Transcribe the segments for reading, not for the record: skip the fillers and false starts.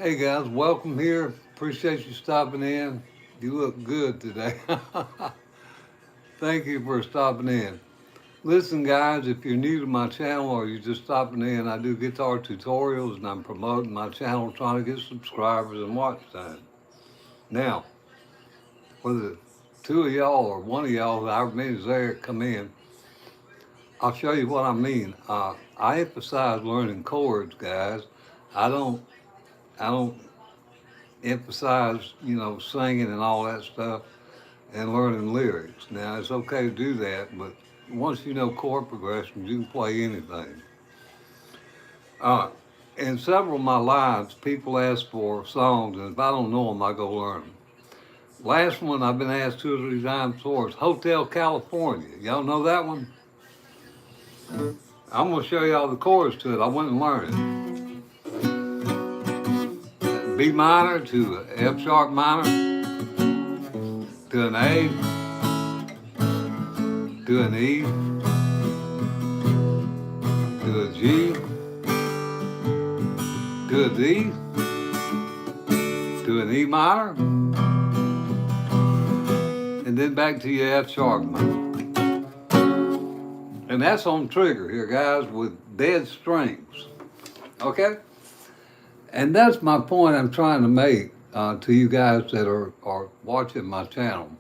Hey guys, welcome here. Appreciate you stopping in. You look good today. Thank you for stopping in. Listen, guys, if you're new to my channel or you're just stopping in, I do guitar tutorials and I'm promoting my channel, trying to get subscribers and watch time. Now, whether two of y'all or one of y'all, however many is there, come in, I'll show you what I mean. I emphasize learning chords, guys. I don't. I don't emphasize, singing and all that stuff and learning lyrics. Now, it's okay to do that, but once you know chord progressions, you can play anything. Uh, in several of my lives, people ask for songs, and if I don't know them, I go learn them. Last one I've been asked 2 or 3 times for is Hotel California. Y'all know that one? I'm going to show y'all the chords to it. I went and learned it. B minor to F sharp minor to an A to an E to a G to a D to an E minor, and then back to your F sharp minor. And that's on trigger here, guys, with dead strings. Okay? And that's my point I'm trying to make to you guys that are watching my channel.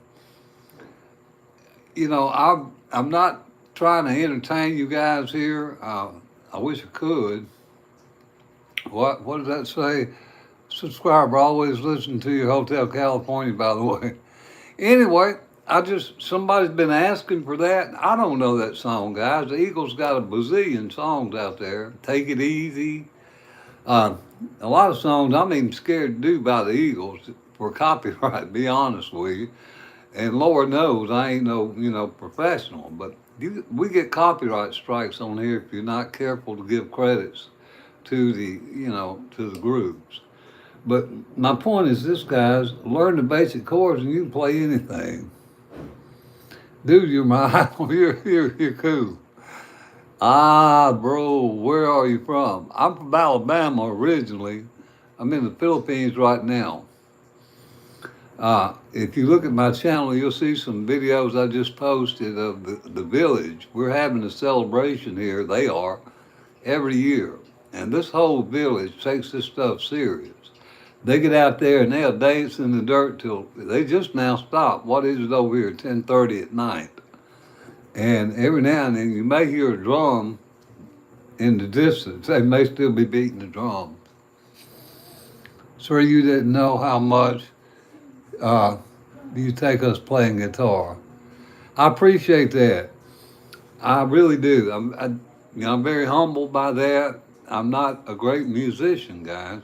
I'm not trying to entertain you guys here. I wish I could. What does that say? Subscriber, always listen to your Hotel California, by the way. Anyway, somebody's been asking for that. I don't know that song, guys. The Eagles got a bazillion songs out there. Take It Easy. A lot of songs I'm even scared to do by the Eagles for copyright, to be honest with you. And Lord knows I ain't no, professional, but we get copyright strikes on here if you're not careful to give credits to the groups. But my point is this, guys, learn the basic chords and you can play anything. Dude, you're my you're cool. Ah, bro, where are you from? I'm from Alabama originally. I'm in the Philippines right now. If you look at my channel, you'll see some videos I just posted of the village. We're having a celebration here, they are, every year. And this whole village takes this stuff serious. They get out there and they'll dance in the dirt till they just now stop. What is it over here, 10:30 at night? And every now and then you may hear a drum in the distance. They may still be beating the drum. Sir, you didn't know how much you take us playing guitar. I appreciate that. I really do. I'm very humbled by that. I'm not a great musician, guys.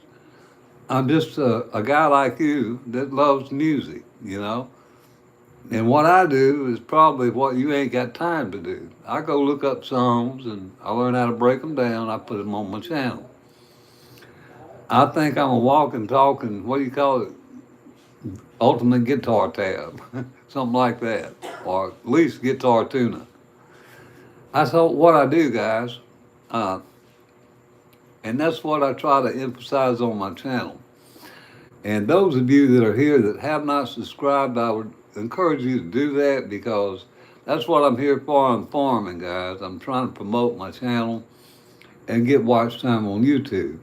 I'm just a guy like you that loves music. And what I do is probably what you ain't got time to do. I go look up songs and I learn how to break them down. I put them on my channel. I think I'm a walking, talking, what do you call it? Ultimate guitar tab, something like that, or at least guitar tuner. That's what I do, guys. And that's what I try to emphasize on my channel. And those of you that are here that have not subscribed, I would encourage you to do that because that's what I'm here for. I'm farming, guys. I'm trying to promote my channel and get watch time on YouTube.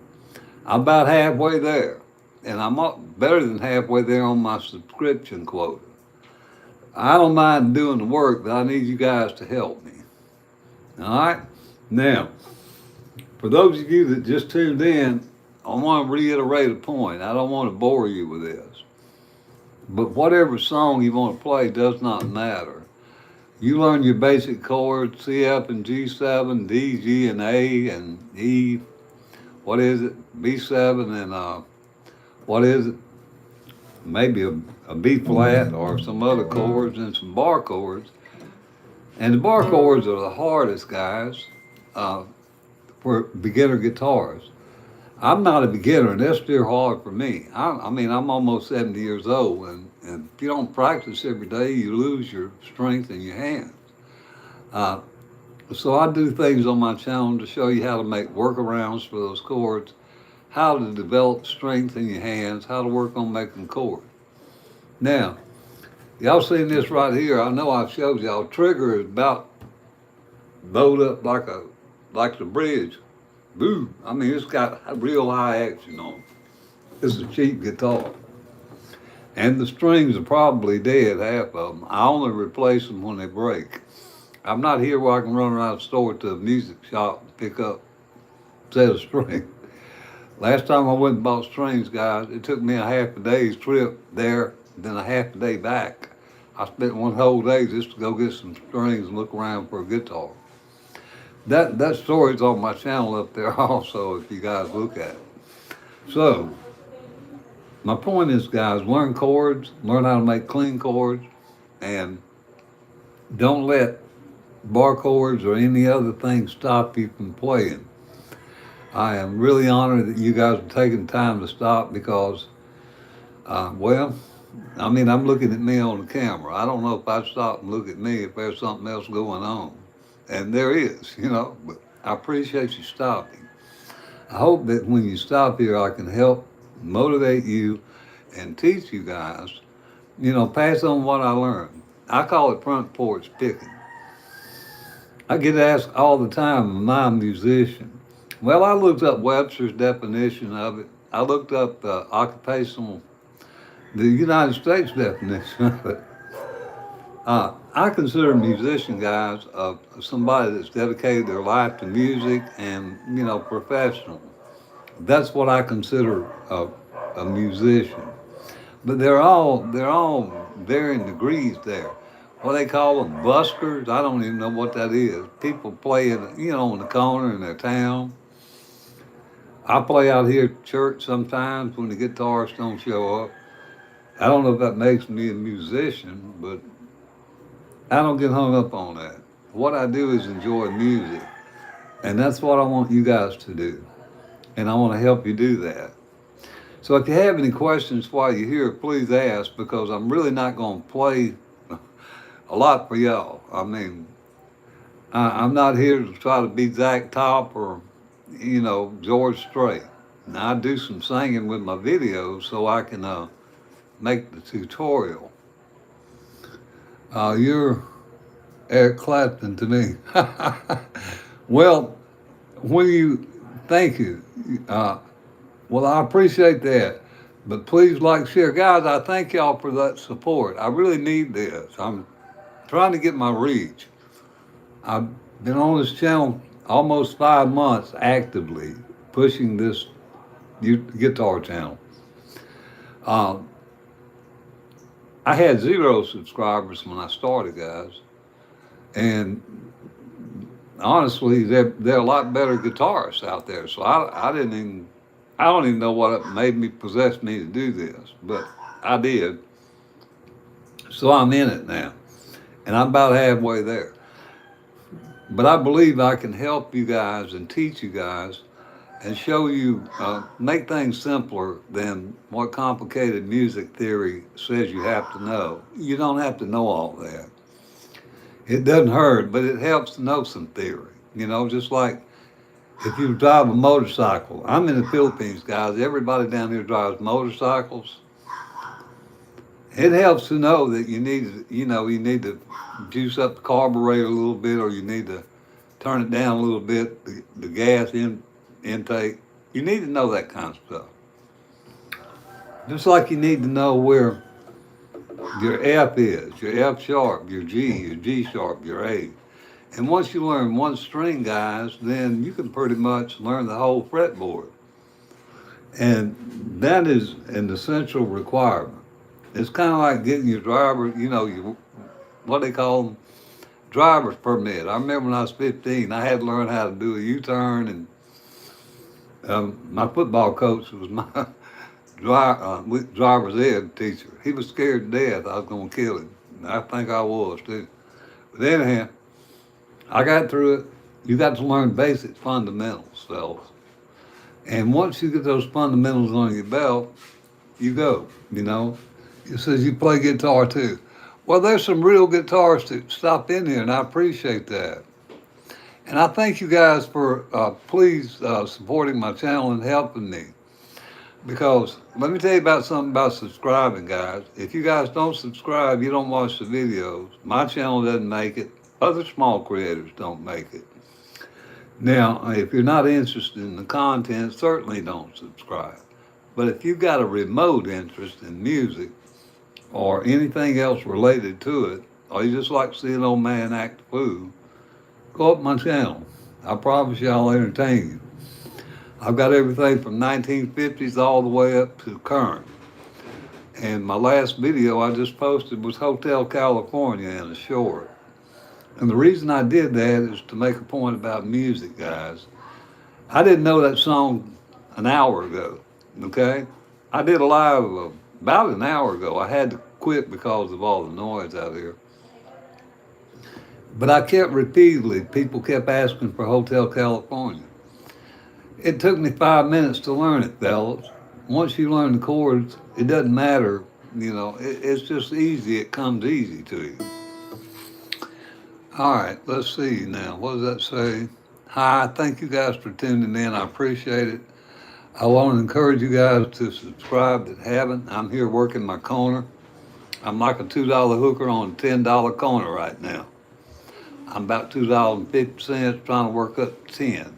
I'm about halfway there, and I'm better than halfway there on my subscription quota. I don't mind doing the work, but I need you guys to help me. All right? Now, for those of you that just tuned in, I want to reiterate a point. I don't want to bore you with this. But whatever song you want to play does not matter. You learn your basic chords, C, F, and G7, D, G, and A, and E. What is it? B7 and what is it? Maybe a B flat or some other chords and some bar chords. And the bar chords are the hardest, guys, for beginner guitars. I'm not a beginner, and that's still hard for me. I'm almost 70 years old, and if you don't practice every day, you lose your strength in your hands. So I do things on my channel to show you how to make workarounds for those chords, how to develop strength in your hands, how to work on making chords. Now, y'all seen this right here. I know I've showed y'all. Trigger is about bowed up like the bridge. Boo! I mean, it's got a real high action on it. It's a cheap guitar. And the strings are probably dead, half of them. I only replace them when they break. I'm not here where I can run around the store to a music shop and pick up a set of strings. Last time I went and bought strings, guys, it took me a half a day's trip there, then a half a day back. I spent one whole day just to go get some strings and look around for a guitar. That story's on my channel up there also, if you guys look at it. So, my point is, guys, learn chords, learn how to make clean chords, and don't let bar chords or any other thing stop you from playing. I am really honored that you guys are taking time to stop because, well, I mean, I'm looking at me on the camera. I don't know if I'd stop and look at me if there's something else going on. And there is, but I appreciate you stopping. I hope that when you stop here, I can help motivate you and teach you guys, pass on what I learned. I call it front porch picking. I get asked all the time, am I a musician? Well, I looked up Webster's definition of it. I looked up the United States definition of it. I consider a musician, guys, somebody that's dedicated their life to music and, professional. That's what I consider a musician. But they're all varying degrees there. What they call them, buskers, I don't even know what that is. People play it, on the corner in their town. I play out here at church sometimes when the guitarists don't show up. I don't know if that makes me a musician, but I don't get hung up on that. What I do is enjoy music, and that's what I want you guys to do, and I want to help you do that. So if you have any questions while you're here, please ask, because I'm really not going to play a lot for y'all. I mean, I'm not here to try to be Zach Top or, George Strait. Now, I do some singing with my videos so I can make the tutorial. You're Eric Clapton to me. Well, thank you. Well, I appreciate that. But please like, share. Guys, I thank y'all for that support. I really need this. I'm trying to get my reach. I've been on this channel almost 5 months actively pushing this guitar channel. I had 0 subscribers when I started, guys. And honestly, there are a lot better guitarists out there. So I don't even know what possessed me to do this, but I did. So I'm in it now. And I'm about halfway there. But I believe I can help you guys and teach you guys and show you, make things simpler than what complicated music theory says you have to know. You don't have to know all that. It doesn't hurt, but it helps to know some theory. Just like if you drive a motorcycle. I'm in the Philippines, guys. Everybody down here drives motorcycles. It helps to know that you need to juice up the carburetor a little bit, or you need to turn it down a little bit, the gas intake. You need to know that kind of stuff. Just like you need to know where your F is, your F sharp, your G sharp, your A. And once you learn one string, guys, then you can pretty much learn the whole fretboard. And that is an essential requirement. It's kind of like getting your driver, what they call them, driver's permit. I remember when I was 15, I had to learn how to do a U-turn, and my football coach was my driver's ed teacher. He was scared to death I was going to kill him. And I think I was too. But anyhow, I got through it. You got to learn basic fundamentals, fellas. And once you get those fundamentals on your belt, you go, It says you play guitar too. Well, there's some real guitarists that stop in here, and I appreciate that. And I thank you guys for please supporting my channel and helping me. Because let me tell you about something about subscribing, guys. If you guys don't subscribe, you don't watch the videos. My channel doesn't make it. Other small creators don't make it. Now, if you're not interested in the content, certainly don't subscribe. But if you've got a remote interest in music or anything else related to it, or you just like to see an old man act a fool, go up my channel. I promise you I'll entertain you. I've got everything from 1950s all the way up to current. And my last video I just posted was Hotel California in a short. And the reason I did that is to make a point about music, guys. I didn't know that song an hour ago, okay? I did a live about an hour ago. I had to quit because of all the noise out here. But I kept repeatedly, people kept asking for Hotel California. It took me 5 minutes to learn it, fellas. Once you learn the chords, it doesn't matter, it's just easy. It comes easy to you. All right, let's see now. What does that say? Hi, thank you guys for tuning in. I appreciate it. I want to encourage you guys to subscribe that haven't. I'm here working my corner. I'm like a $2 hooker on a $10 corner right now. I'm about $2.50 trying to work up to 10.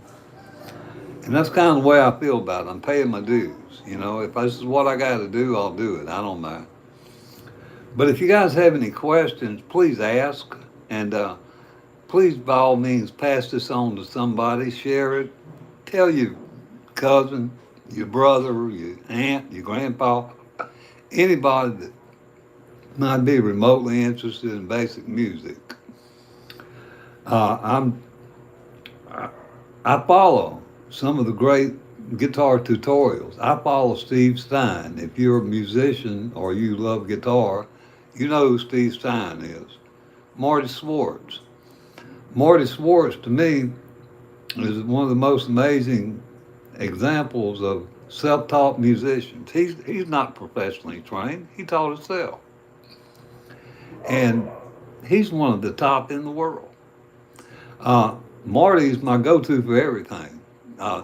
And that's kind of the way I feel about it. I'm paying my dues. If this is what I got to do, I'll do it. I don't mind. But if you guys have any questions, please ask. And please, by all means, pass this on to somebody. Share it. Tell your cousin, your brother, your aunt, your grandpa, anybody that might be remotely interested in basic music. I follow some of the great guitar tutorials. I follow Steve Stein. If you're a musician or you love guitar, you know who Steve Stein is. Marty Swartz. Marty Swartz, to me, is one of the most amazing examples of self-taught musicians. He's not professionally trained. He taught himself. And he's one of the top in the world. Marty's my go-to for everything. I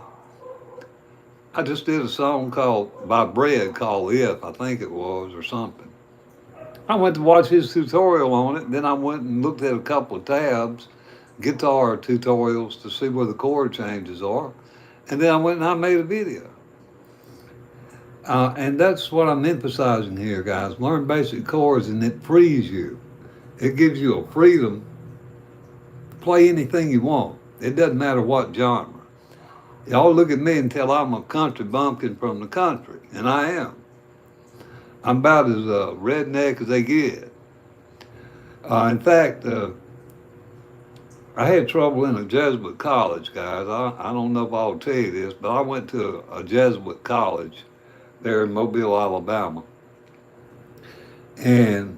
just did a song by Bread called If, I think it was, or something. I went to watch his tutorial on it, then I went and looked at a couple of tabs, guitar tutorials, to see where the chord changes are, and then I went and I made a video. And that's what I'm emphasizing here, guys. Learn basic chords and it frees you. It gives you a freedom to play anything you want. It doesn't matter what genre. Y'all look at me and tell I'm a country bumpkin from the country, and I am. I'm about as redneck as they get. In fact, I had trouble in a Jesuit college, guys. I don't know if I'll tell you this, but I went to a Jesuit college there in Mobile, Alabama. And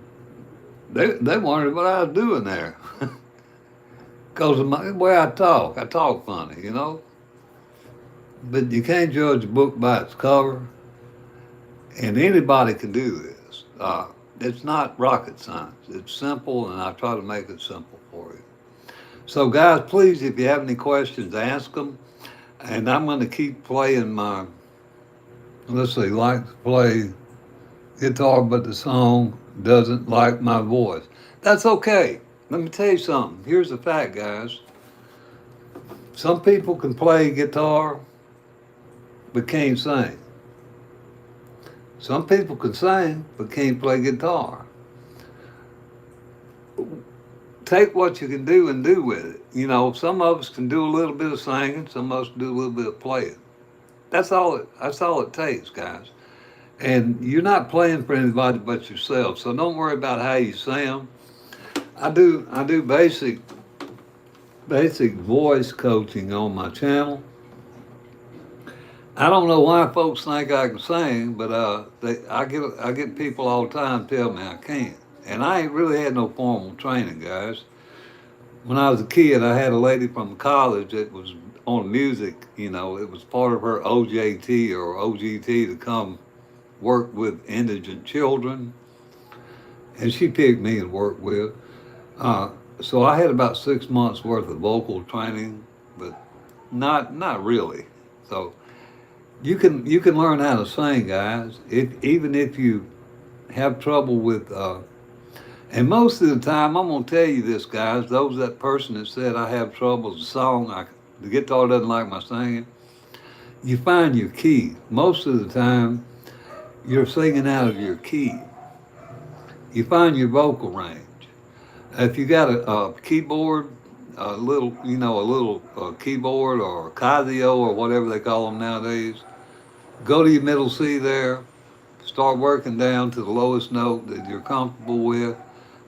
they wondered what I was doing there. Because of the way I talk funny, But you can't judge a book by its cover, and anybody can do this. It's not rocket science. It's simple, and I try to make it simple for you. So, guys, please, if you have any questions, ask them. And I'm going to keep playing like to play guitar, but the song doesn't like my voice. That's okay. Let me tell you something. Here's the fact, guys. Some people can play guitar but can't sing. Some people can sing but can't play guitar. Take what you can do and do with it. Some of us can do a little bit of singing, some of us do a little bit of playing. That's all it takes, guys. And you're not playing for anybody but yourself, so don't worry about how you sound. I do basic voice coaching on my channel. I don't know why folks think I can sing, but I get people all the time tell me I can't. And I ain't really had no formal training, guys. When I was a kid, I had a lady from college that was on music, it was part of her OJT or OGT to come work with indigent children. And she picked me to work with. So I had about 6 months worth of vocal training, but not really. So You can learn how to sing, guys. If even if you have trouble with and most of the time, I'm gonna tell you this, guys. That person that said I have trouble with the song, the guitar doesn't like my singing. You find your key. Most of the time, you're singing out of your key. You find your vocal range. If you got a keyboard, a little keyboard or Casio or whatever they call them nowadays, go to your middle C there. Start working down to the lowest note that you're comfortable with.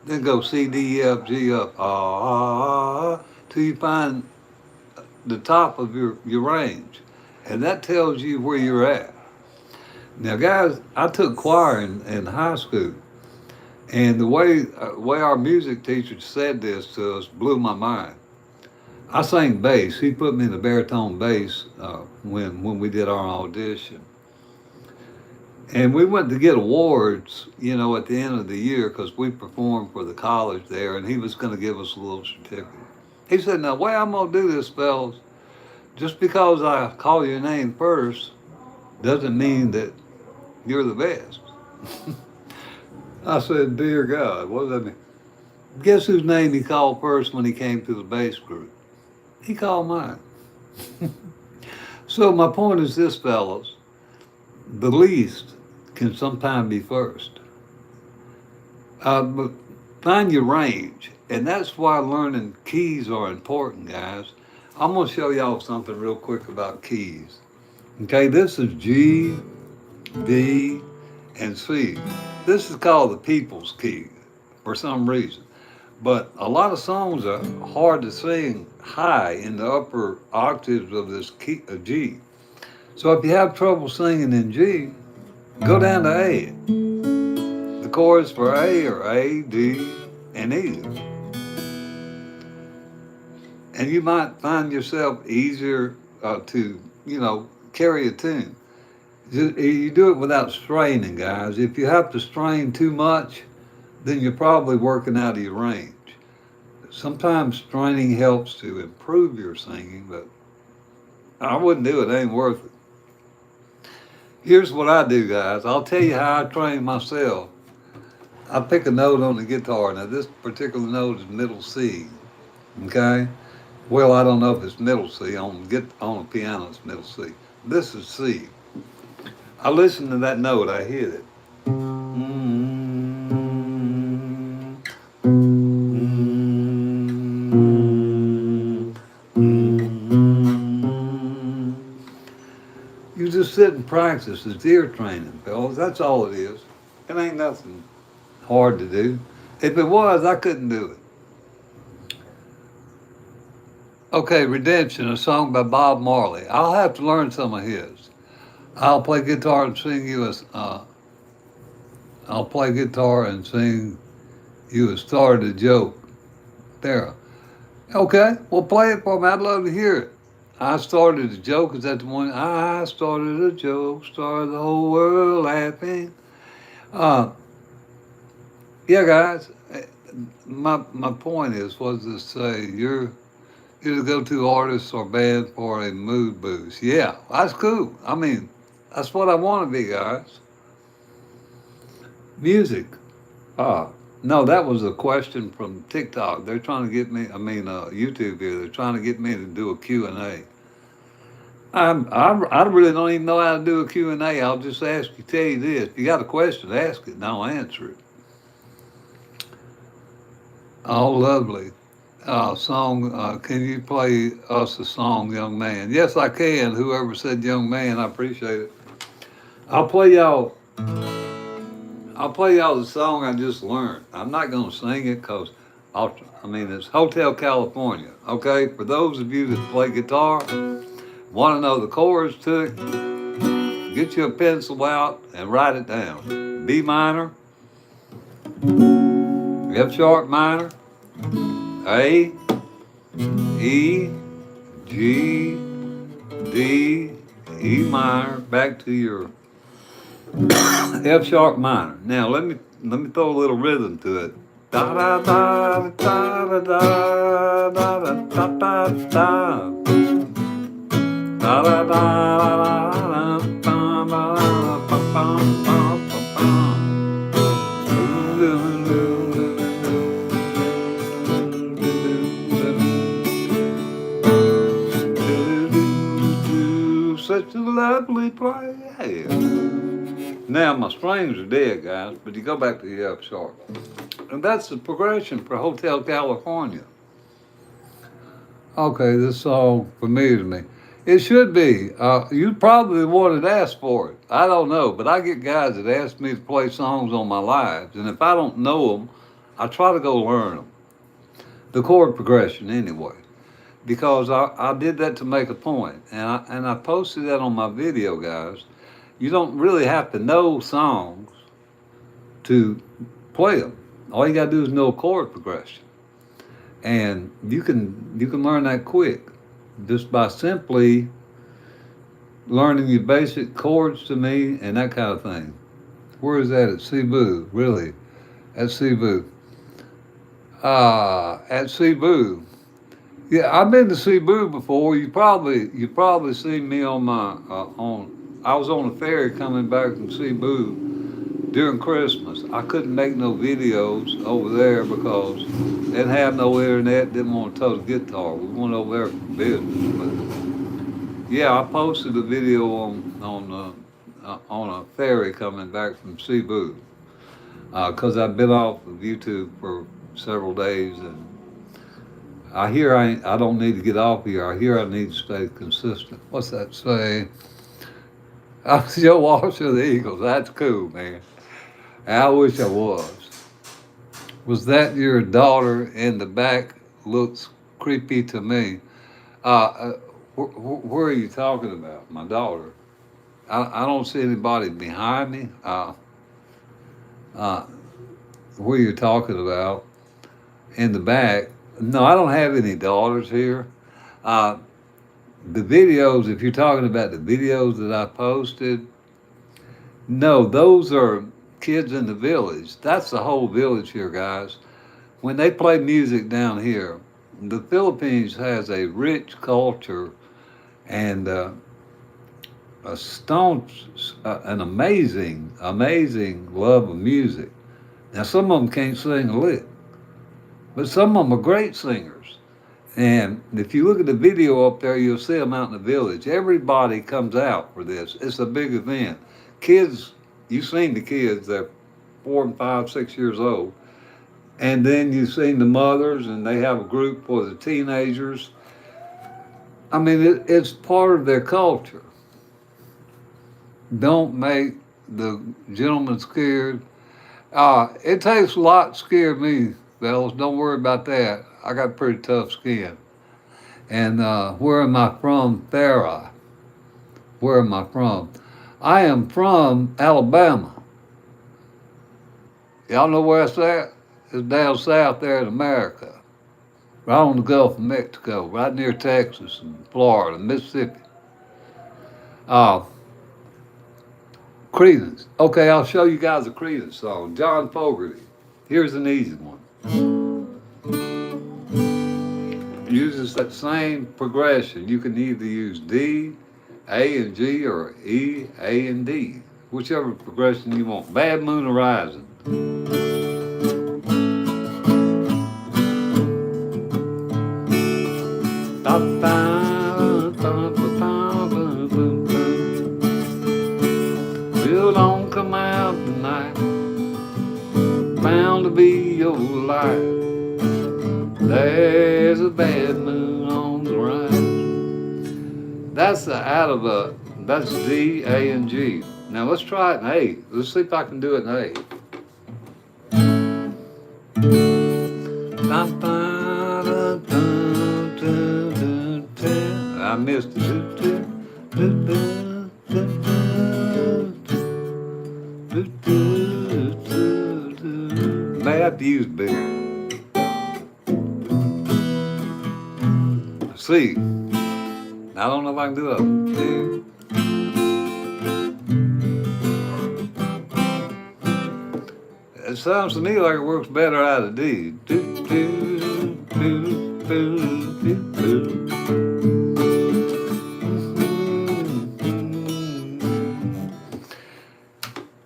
Then go C, D, E, F, G up, till you find the top of your range. And that tells you where you're at. Now, guys, I took choir in high school. And the way our music teacher said this to us blew my mind. I sang bass. He put me in the baritone bass when we did our audition. And we went to get awards, at the end of the year because we performed for the college there, and he was going to give us a little certificate. He said, "Now, the way I'm going to do this, fellas, just because I call your name first doesn't mean that you're the best." I said, "Dear God, what does that mean?" Guess whose name he called first when he came to the bass group? He called mine. So my point is this, fellas. The least can sometimes be first. But find your range. And that's why learning keys are important, guys. I'm going to show y'all something real quick about keys. Okay, this is G, D, and C. This is called the people's key for some reason. But a lot of songs are hard to sing high in the upper octaves of this key, G. So if you have trouble singing in G, go down to A. The chords for A are A, D, and E. And you might find yourself easier to, carry a tune. You do it without straining, guys. If you have to strain too much, then you're probably working out of your range. Sometimes straining helps to improve your singing, but I wouldn't do it. It ain't worth it. Here's what I do, guys. I'll tell you how I train myself. I pick a note on the guitar. Now, this particular note is middle C, okay? Well, I don't know if it's middle C. On a piano, it's middle C. This is C. I listen to that note. I hit it. You just sit and practice. It's ear training, fellas. That's all it is. It ain't nothing hard to do. If it was, I couldn't do it. Okay, Redemption, a song by Bob Marley. I'll have to learn some of his. I'll play guitar and sing you I'll play guitar and sing you a started a joke. There. Okay, well play it for me. I'd love to hear it. I started a joke. Is that the one? I started a joke, started the whole world laughing. Yeah, guys. My point is, what does this say? You're the go-to artist or band for a mood boost. Yeah, that's cool. I mean, that's what I want to be, guys. Music. No, that was a question from TikTok. They're trying to get me, YouTube here. They're trying to get me to do a Q&A. I really don't even know how to do a Q&A. I'll just tell you this. If you got a question, ask it, and I'll answer it. Oh, lovely. Can you play us a song, young man? Yes, I can. Whoever said young man, I appreciate it. I'll play y'all the song I just learned. I'm not going to sing it because it's Hotel California. Okay, for those of you that play guitar, want to know the chords to it, get your pencil out and write it down. B minor, F sharp minor, A, E, G, D, E minor, back to your F sharp minor. Now let me throw a little rhythm to it. Da da da da da da da da da da da da da da da. only player. Now my strings are dead, guys, but you go back to the F sharp. And that's the progression for Hotel California. Okay, this song familiar to me. It should be. You probably the one that asked for it. I don't know, but I get guys that ask me to play songs on my lives, and if I don't know them, I try to go learn them. The chord progression, anyway, because I did that to make a point, and I posted that on my video, guys. You don't really have to know songs to play them. All you gotta do is know chord progression, and you can learn that quick just by simply learning your basic chords to me and that kind of thing. Where is that at Cebu? Really, at Cebu. At Cebu. Yeah, I've been to Cebu before. You probably seen me on my on. I was on a ferry coming back from Cebu during Christmas. I couldn't make no videos over there because they didn't have no internet. Didn't want to tow the guitar. We went over there for business. But yeah, I posted a video on a ferry coming back from Cebu because I've been off of YouTube for several days, and I don't need to get off here. I hear I need to stay consistent. What's that say? I was your watcher of the Eagles. That's cool, man. I wish I was. Was that your daughter in the back? Looks creepy to me. Where are you talking about? My daughter. I don't see anybody behind me. Where you're talking about? In the back. No, I don't have any daughters here. The videos, if you're talking about the videos that I posted, no, those are kids in the village. That's the whole village here, guys. When they play music down here, the Philippines has a rich culture and an amazing love of music. Now, some of them can't sing a lick, but some of them are great singers. And if you look at the video up there, you'll see them out in the village. Everybody comes out for this. It's a big event. Kids, you've seen the kids, they're 4 and 5, 6 years old. And then you've seen the mothers, and they have a group for the teenagers. I mean, it's part of their culture. Don't make the gentleman scared. It takes a lot to scare me, fellas. Don't worry about that. I got pretty tough skin. And where am I from? Farah. Where am I from? I am from Alabama. Y'all know where it's at? It's down south there in America. Right on the Gulf of Mexico, right near Texas and Florida, Mississippi. Creedence. Okay, I'll show you guys a Creedence song. John Fogerty. Here's an easy one. Uses that same progression. You can either use D, A and G, or E, A and D. Whichever progression you want. Bad Moon Horizon. Bill don't come out tonight. Bound to be your life. There's a bad moon on the rise. That's that's D, A, and G. Now let's try it in A. Let's see if I can do it in A. I missed it. May have to use bigger. C. I don't know if I can do it. It sounds to me like it works better out of D.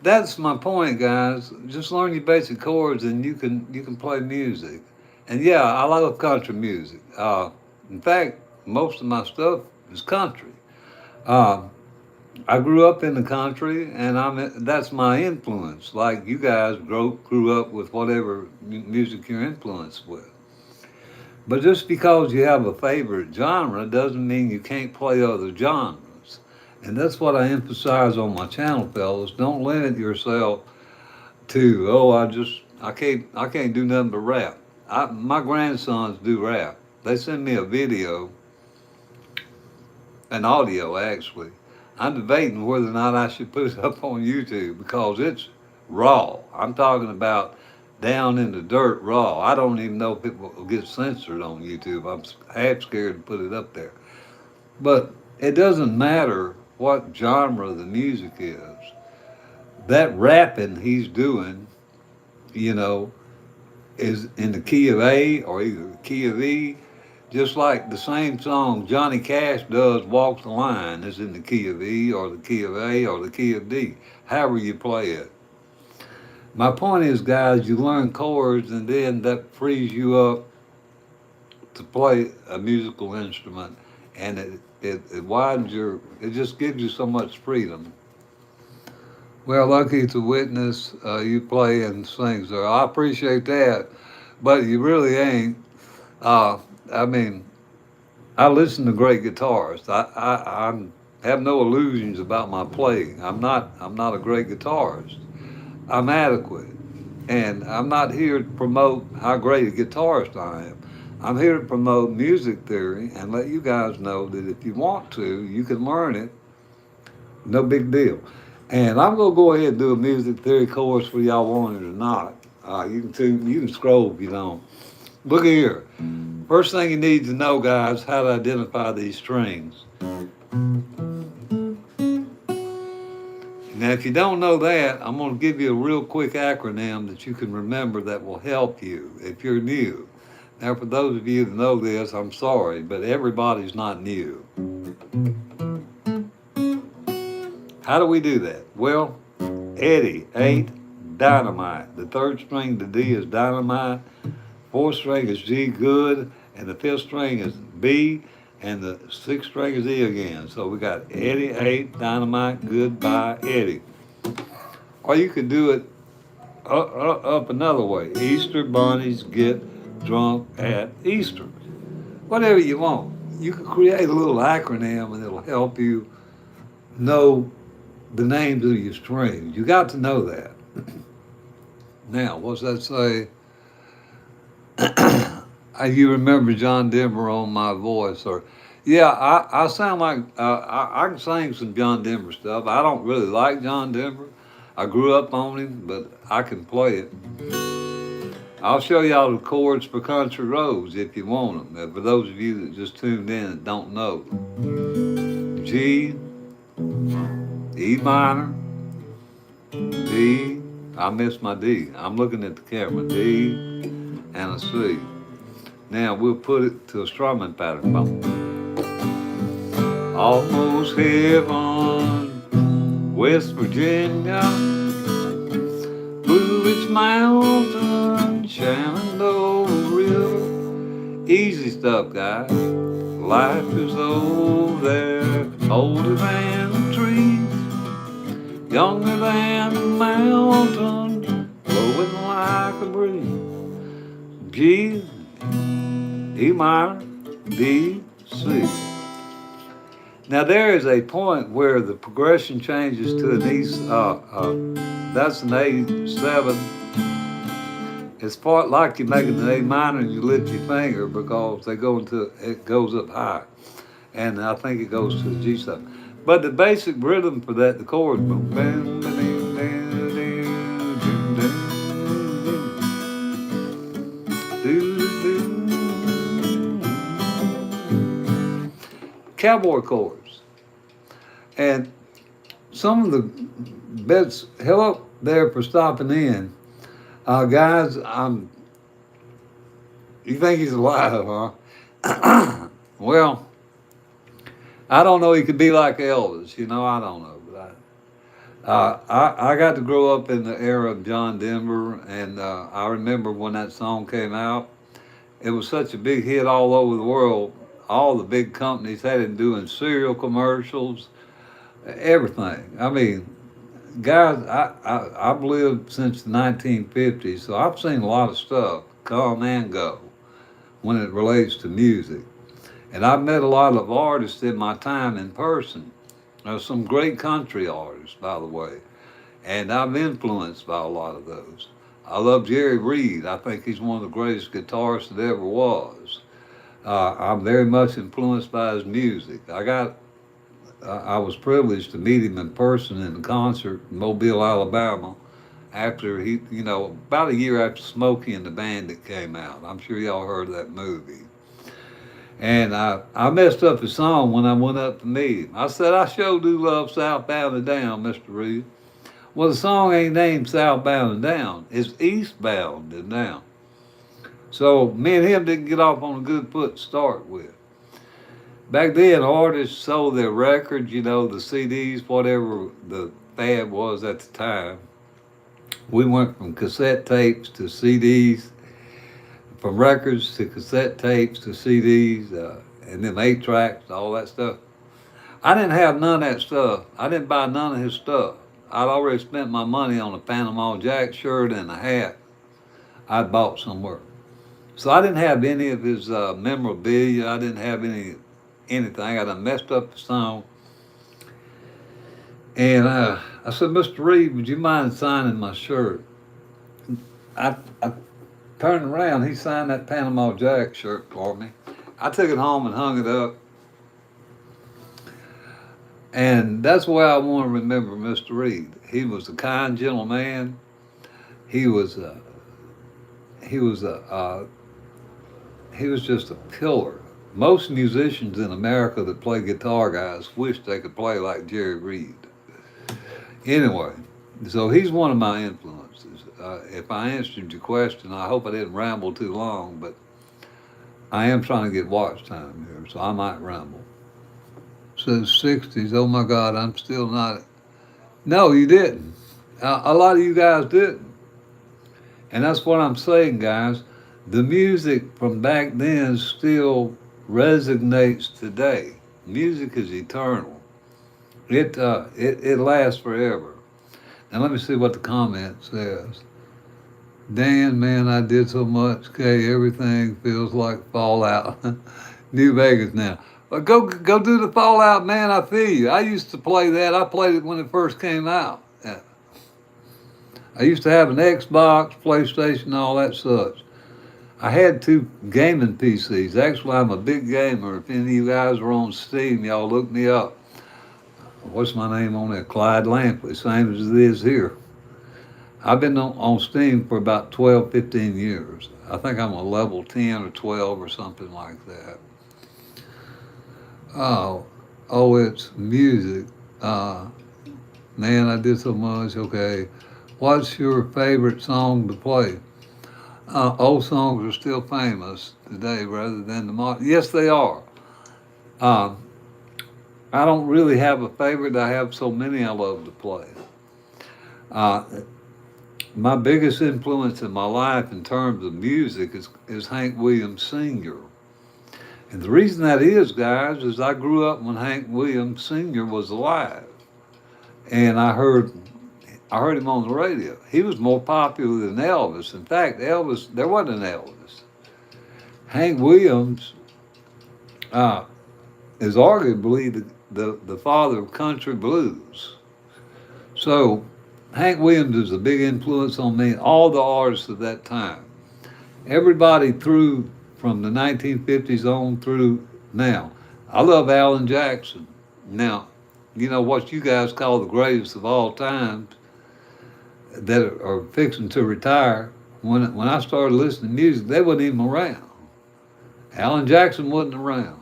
That's my point, guys. Just learn your basic chords, and you can play music. And yeah, I love country music. In fact, most of my stuff is country. I grew up in the country, and that's my influence. Like you guys grew up with whatever music you're influenced with. But just because you have a favorite genre doesn't mean you can't play other genres. And that's what I emphasize on my channel, fellas. Don't limit yourself to, oh, I can't do nothing but rap. My grandsons do rap. They send me a video, an audio actually. I'm debating whether or not I should put it up on YouTube because it's raw. I'm talking about down in the dirt raw. I don't even know if it will get censored on YouTube. I'm half scared to put it up there. But it doesn't matter what genre the music is. That rapping he's doing, you know, is in the key of A or either the key of E. Just like the same song Johnny Cash does, Walks the Line, is in the key of E or the key of A or the key of D, however you play it. My point is, guys, you learn chords and then that frees you up to play a musical instrument, and it widens it just gives you so much freedom. Well, lucky to witness you play and sing, sir. I appreciate that, but you really ain't. Uh, I mean, I listen to great guitarists. I have no illusions about my playing. I'm not a great guitarist. I'm adequate, and I'm not here to promote how great a guitarist I am. I'm here to promote music theory and let you guys know that if you want to, you can learn it. No big deal. And I'm gonna go ahead and do a music theory course whether y'all want it or not. You can scroll if you don't. Look here. First thing you need to know, guys, how to identify these strings. Now, if you don't know that, I'm going to give you a real quick acronym that you can remember that will help you if you're new. Now, for those of you that know this, I'm sorry, but everybody's not new. How do we do that? Well, Eddie, 8, dynamite. The third string to D is dynamite. Fourth string is G, good. And the fifth string is B. And the sixth string is E again. So we got Eddie, 8, dynamite, goodbye, Eddie. Or you could do it up another way. Easter bunnies get drunk at Easter. Whatever you want. You can create a little acronym and it'll help you know the names of your strings. You got to know that. Now, what's that say? You remember John Denver on my voice, or yeah, I sound like I can sing some John Denver stuff. I don't really like John Denver. I grew up on him, but I can play it. I'll show y'all the chords for Country Roads if you want them. For those of you that just tuned in and don't know, G, E minor, D. I missed my D. I'm looking at the camera. D and a C. Now we'll put it to a strumming pattern. Almost heaven, West Virginia, Blue Ridge Mountain, Shenandoah River. Easy stuff, guys. Life is old there, older than the trees, younger than the mountain, blowing like a breeze. G, E minor, D, C. Now there is a point where the progression changes to an E. That's an A7. It's part like you're making an A minor and you lift your finger because it goes up high, and I think it goes to the G7. But the basic rhythm for that, the chords, cowboy chords. And some of the best, hello there for stopping in. Guys, you think he's alive, huh? Well, I don't know, he could be like Elvis, I don't know. But I got to grow up in the era of John Denver, and I remember when that song came out. It was such a big hit all over the world. All the big companies had him doing cereal commercials, everything. I mean, guys, I've lived since the 1950s, so I've seen a lot of stuff come and go when it relates to music. And I've met a lot of artists in my time in person. There's some great country artists, by the way, and I'm influenced by a lot of those. I love Jerry Reed. I think he's one of the greatest guitarists that ever was. I'm very much influenced by his music. I was privileged to meet him in person in a concert in Mobile, Alabama, after about a year after Smokey and the Bandit came out. I'm sure y'all heard of that movie. And I messed up his song when I went up to meet him. I said, I sure do love Southbound and Down, Mr. Reed. Well, the song ain't named Southbound and Down. It's Eastbound and Down. So me and him didn't get off on a good foot to start with. Back then, artists sold their records, the CDs, whatever the fad was at the time. We went from cassette tapes to CDs, from records to cassette tapes to CDs, and then 8 tracks, all that stuff. I didn't have none of that stuff. I didn't buy none of his stuff. I'd already spent my money on a Panama Jack shirt and a hat I'd bought somewhere. So I didn't have any of his memorabilia. I didn't have anything. I done messed up the song. And I said, Mr. Reed, would you mind signing my shirt? I turned around. He signed that Panama Jack shirt for me. I took it home and hung it up. And that's the way I want to remember Mr. Reed. He was a kind, gentle man. He was he was a he was just a pillar. Most musicians in America that play guitar, guys, wish they could play like Jerry Reed. Anyway, so he's one of my influences. If I answered your question, I hope I didn't ramble too long, but I am trying to get watch time here, so I might ramble. Says 60s. Oh my God, I'm still not. No, you didn't. A lot of you guys didn't. And that's what I'm saying, guys. The music from back then still resonates today. Music is eternal. It lasts forever. Now let me see what the comment says. Dan, man, I did so much. Okay, everything feels like Fallout. New Vegas now. But go do the Fallout, man. I feel you. I used to play that. I played it when it first came out. Yeah. I used to have an Xbox, PlayStation, all that such. I had 2 gaming PCs. Actually, I'm a big gamer. If any of you guys are on Steam, y'all look me up. What's my name on there? Clyde Lampley, same as it is here. I've been on Steam for about 12, 15 years. I think I'm a level 10 or 12 or something like that. It's music. Man, I did so much. Okay. What's your favorite song to play? Old songs are still famous today rather than the modern. Yes, they are. Uh, I don't really have a favorite. I have so many I love to play. Uh, my biggest influence in my life in terms of music is Hank Williams Sr. And the reason that is, guys, is I grew up when Hank Williams Sr. was alive. And I heard him on the radio. He was more popular than Elvis. In fact, there wasn't an Elvis. Hank Williams is arguably the father of country blues. So Hank Williams is a big influence on me, all the artists of that time. Everybody from the 1950s on through now. I love Alan Jackson. Now, what you guys call the greatest of all time that are fixing to retire. When I started listening to music, they wasn't even around. Alan Jackson wasn't around.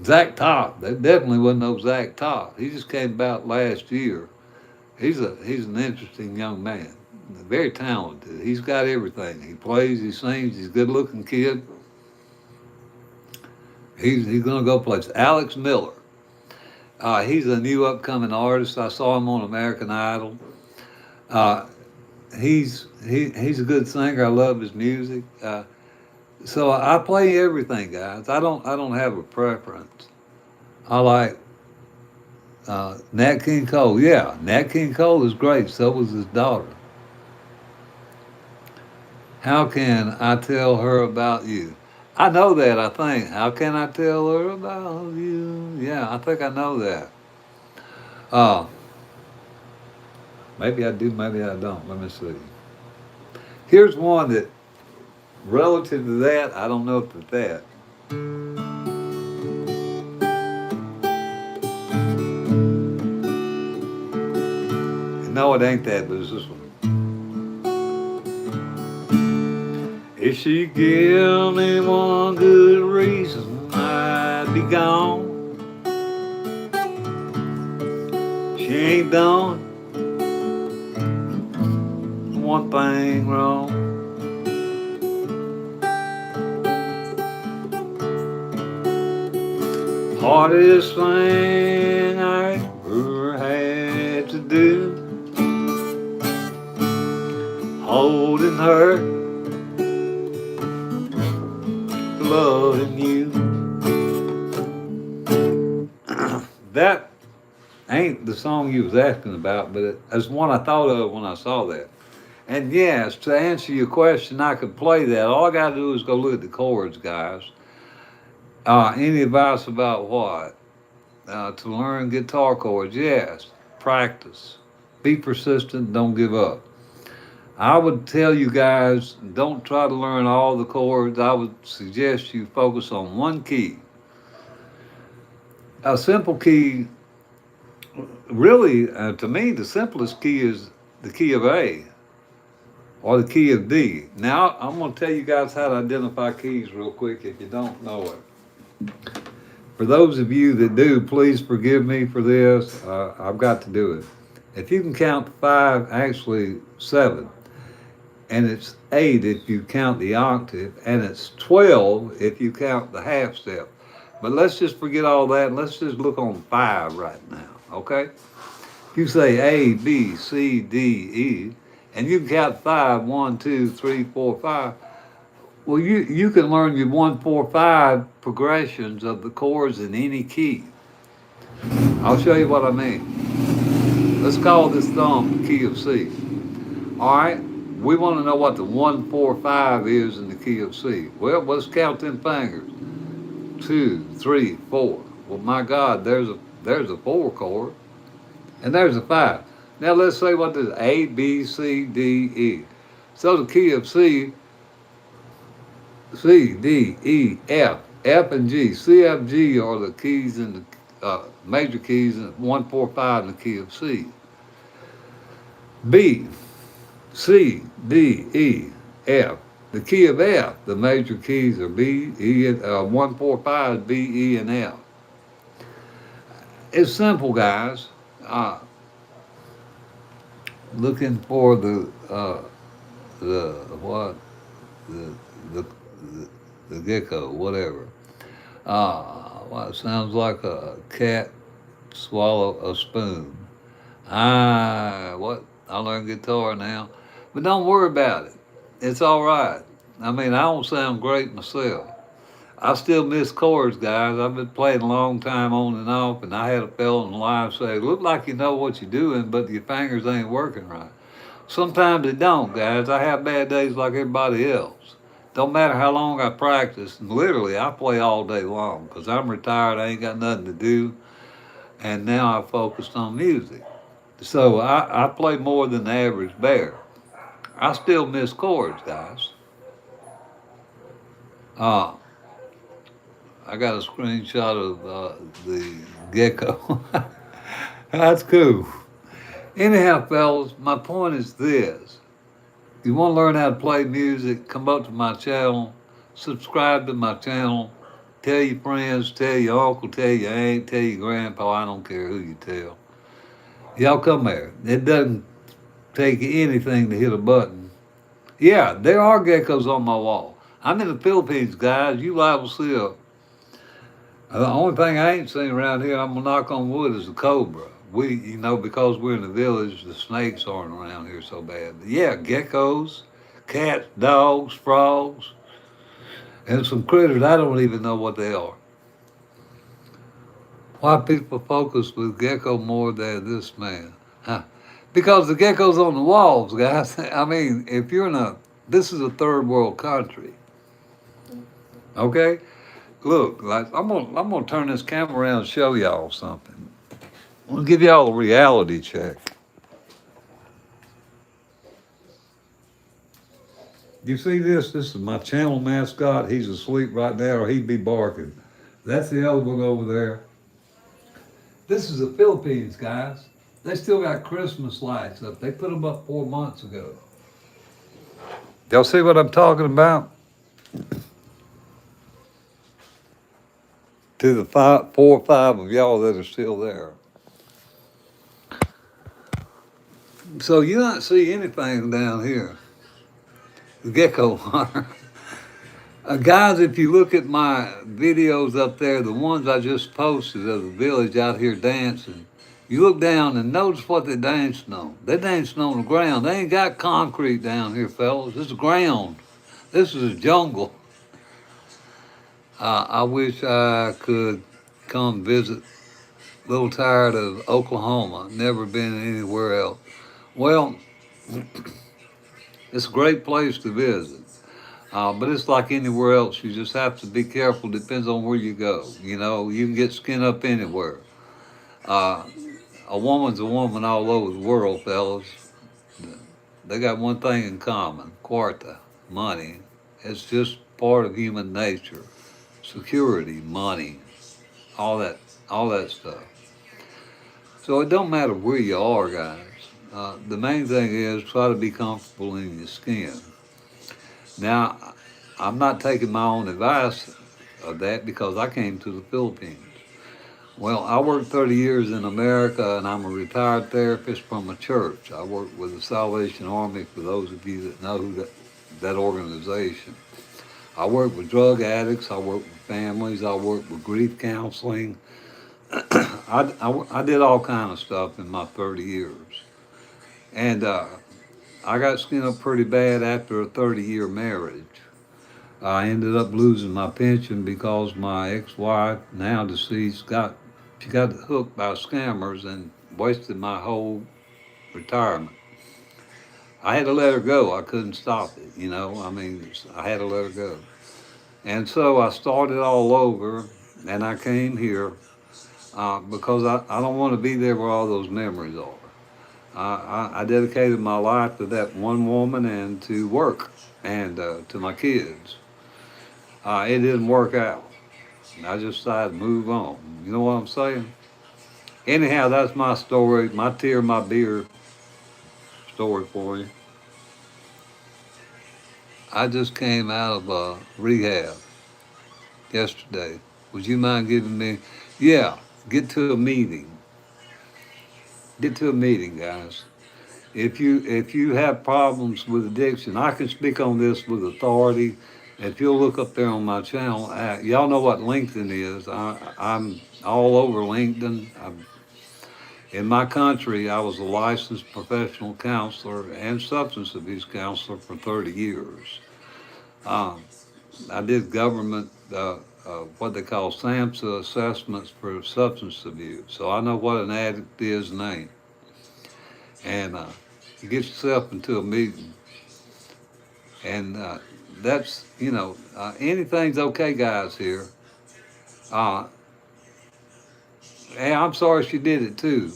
Zach Top, there definitely wasn't no Zach Top. He just came about last year. He's an interesting young man, very talented. He's got everything. He plays, he sings, he's a good-looking kid. He's gonna go places. Alex Miller. He's a new upcoming artist. I saw him on American Idol. He's a good singer. I love his music. So I play everything, guys. I don't have a preference. I like Nat King Cole, yeah, Nat King Cole is great. So was his daughter. How can I tell her about you? I know that, I think. How can I tell her about you? Yeah, I think I know that. Uh, Maybe I do, maybe I don't. Let me see. Here's one that, relative to that, I don't know if it's that. No, it ain't that, but it's this one. If she give me one good reason I'd be gone, she ain't done one thing wrong. Hardest thing I ever had to do, holding her, loving you. That ain't the song you was asking about, but it's one I thought of when I saw that. And yes, to answer your question, I could play that. All I got to do is go look at the chords, guys. Any advice about what? To learn guitar chords? Yes. Practice. Be persistent. Don't give up. I would tell you guys, don't try to learn all the chords. I would suggest you focus on one key. A simple key, really, to me, the simplest key is the key of A or the key of D. Now, I'm going to tell you guys how to identify keys real quick if you don't know it. For those of you that do, please forgive me for this. I've got to do it. If you can count to 5, actually 7, and it's 8 if you count the octave, and it's 12 if you count the half step. But let's just forget all that and let's just look on 5 right now, okay? If you say A, B, C, D, E, and you can count 5, 1, 2, 3, 4, 5, well, you can learn your 1, 4, 5 progressions of the chords in any key. I'll show you what I mean. Let's call this thumb the key of C. All right, we want to know what the 1, 4, 5 is in the key of C. Well, let's count them fingers. 2, 3, 4. Well, my God, there's a 4 chord, and there's a 5. Now let's say what this A, B, C, D, E. So the key of C, C, D, E, F, F and G. C, F, G are the keys in the major keys in 1, 4, 5 in the key of C. B, C, D, E, F. The key of F, the major keys are B, E, 1, 4, 5, B, E, and F. It's simple, guys. Looking for the what, the the the gecko, whatever. Well, it sounds like a cat swallow a spoon. What? I learned guitar now, but don't worry about it. It's all right. I mean, I don't sound great myself. I still miss chords, guys. I've been playing a long time on and off, and I had a fellow in live say, "Look like you know what you're doing, but your fingers ain't working right." Sometimes they don't, guys. I have bad days like everybody else. Don't matter how long I practice, and literally I play all day long because I'm retired, I ain't got nothing to do, and now I focused on music. So I play more than the average bear. I still miss chords, guys. Uh, I got a screenshot of the gecko. That's cool. Anyhow, fellas, my point is this. You want to learn how to play music, come up to my channel, subscribe to my channel, tell your friends, tell your uncle, tell your aunt, tell your grandpa, I don't care who you tell. Y'all come there. It doesn't take anything to hit a button. Yeah, there are geckos on my wall. I'm in the Philippines, guys. You liable to see a. The only thing I ain't seen around here, I'm gonna knock on wood, is a cobra. Because we're in the village, the snakes aren't around here so bad. But yeah, geckos, cats, dogs, frogs, and some critters I don't even know what they are. Why people focus with gecko more than this man? Huh? Because the gecko's on the walls, guys. I mean, if you're in a, this is a third world country, okay? Look, like I'm gonna turn this camera around and show y'all something. I'm gonna give y'all a reality check. You see this? This is my channel mascot. He's asleep right now, or he'd be barking. That's the other one over there. This is the Philippines, guys. They still got Christmas lights up. They put them up 4 months ago. Y'all see what I'm talking about? To the 4 or 5 of y'all that are still there. So you don't see anything down here. The gecko hunter. Guys, if you look at my videos up there, the ones I just posted of the village out here dancing, you look down and notice what they're dancing on. They're dancing on the ground. They ain't got concrete down here, fellas. This is ground. This is a jungle. I wish I could come visit. A little tired of Oklahoma. Never been anywhere else. Well, it's a great place to visit. But it's like anywhere else. You just have to be careful. Depends on where you go. You know, you can get skin up anywhere. Uh, a woman's a woman all over the world, fellas. They got one thing in common: quarta, money. It's just part of human nature. Security, money, all that, all that stuff. So it don't matter where you are, guys. The main thing is try to be comfortable in your skin. Now, I'm not taking my own advice of that because I came to the Philippines. Well, I worked 30 years in America and I'm a retired therapist from a church. I work with the Salvation Army, for those of you that know that organization. I work with drug addicts, I work with families, I work with grief counseling. I did all kind of stuff in my 30 years. And I got skinned up pretty bad after a 30-year marriage. I ended up losing my pension because my ex-wife, now deceased, she got hooked by scammers and wasted my whole retirement. I had to let her go. I couldn't stop it, you know. I mean, I had to let her go. And so I started all over, and I came here because I don't want to be there where all those memories are. I dedicated my life to that one woman and to work and to my kids. It didn't work out. I just decided to move on. You know what I'm saying? Anyhow, that's my story, my tear, my beer story for you. I just came out of rehab yesterday. Would you mind giving me? Yeah, get to a meeting. Get to a meeting, guys. If you have problems with addiction, I can speak on this with authority. If you'll look up there on my channel, y'all know what LinkedIn is. I'm all over LinkedIn. In my country, I was a licensed professional counselor and substance abuse counselor for 30 years. Um, I did government, what they call SAMHSA assessments for substance abuse. So I know what an addict is and ain't. And you get yourself into a meeting, and that's, anything's okay, guys, here. Uh, and I'm sorry she did it too,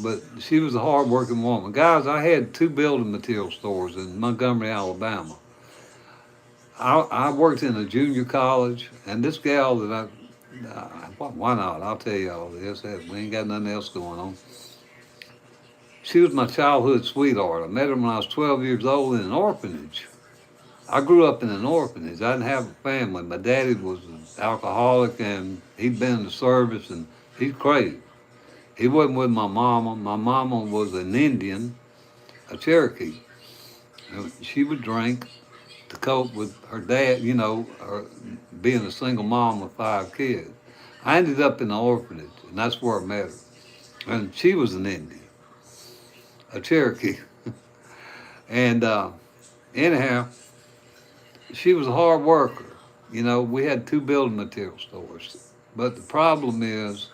but she was a hard-working woman. Guys, I had 2 building material stores in Montgomery, Alabama. I worked in a junior college, and this gal that why not? I'll tell you all this. We ain't got nothing else going on. She was my childhood sweetheart. I met her when I was 12 years old in an orphanage. I grew up in an orphanage. I didn't have a family. My daddy was an alcoholic, and he'd been in the service, and he's crazy. He wasn't with my mama. My mama was an Indian, a Cherokee. She would drink to cope with her dad, her being a single mom with 5 kids. I ended up in the orphanage, and that's where I met her. And she was an Indian, a Cherokee. And anyhow, she was a hard worker. We had 2 building material stores. But the problem is,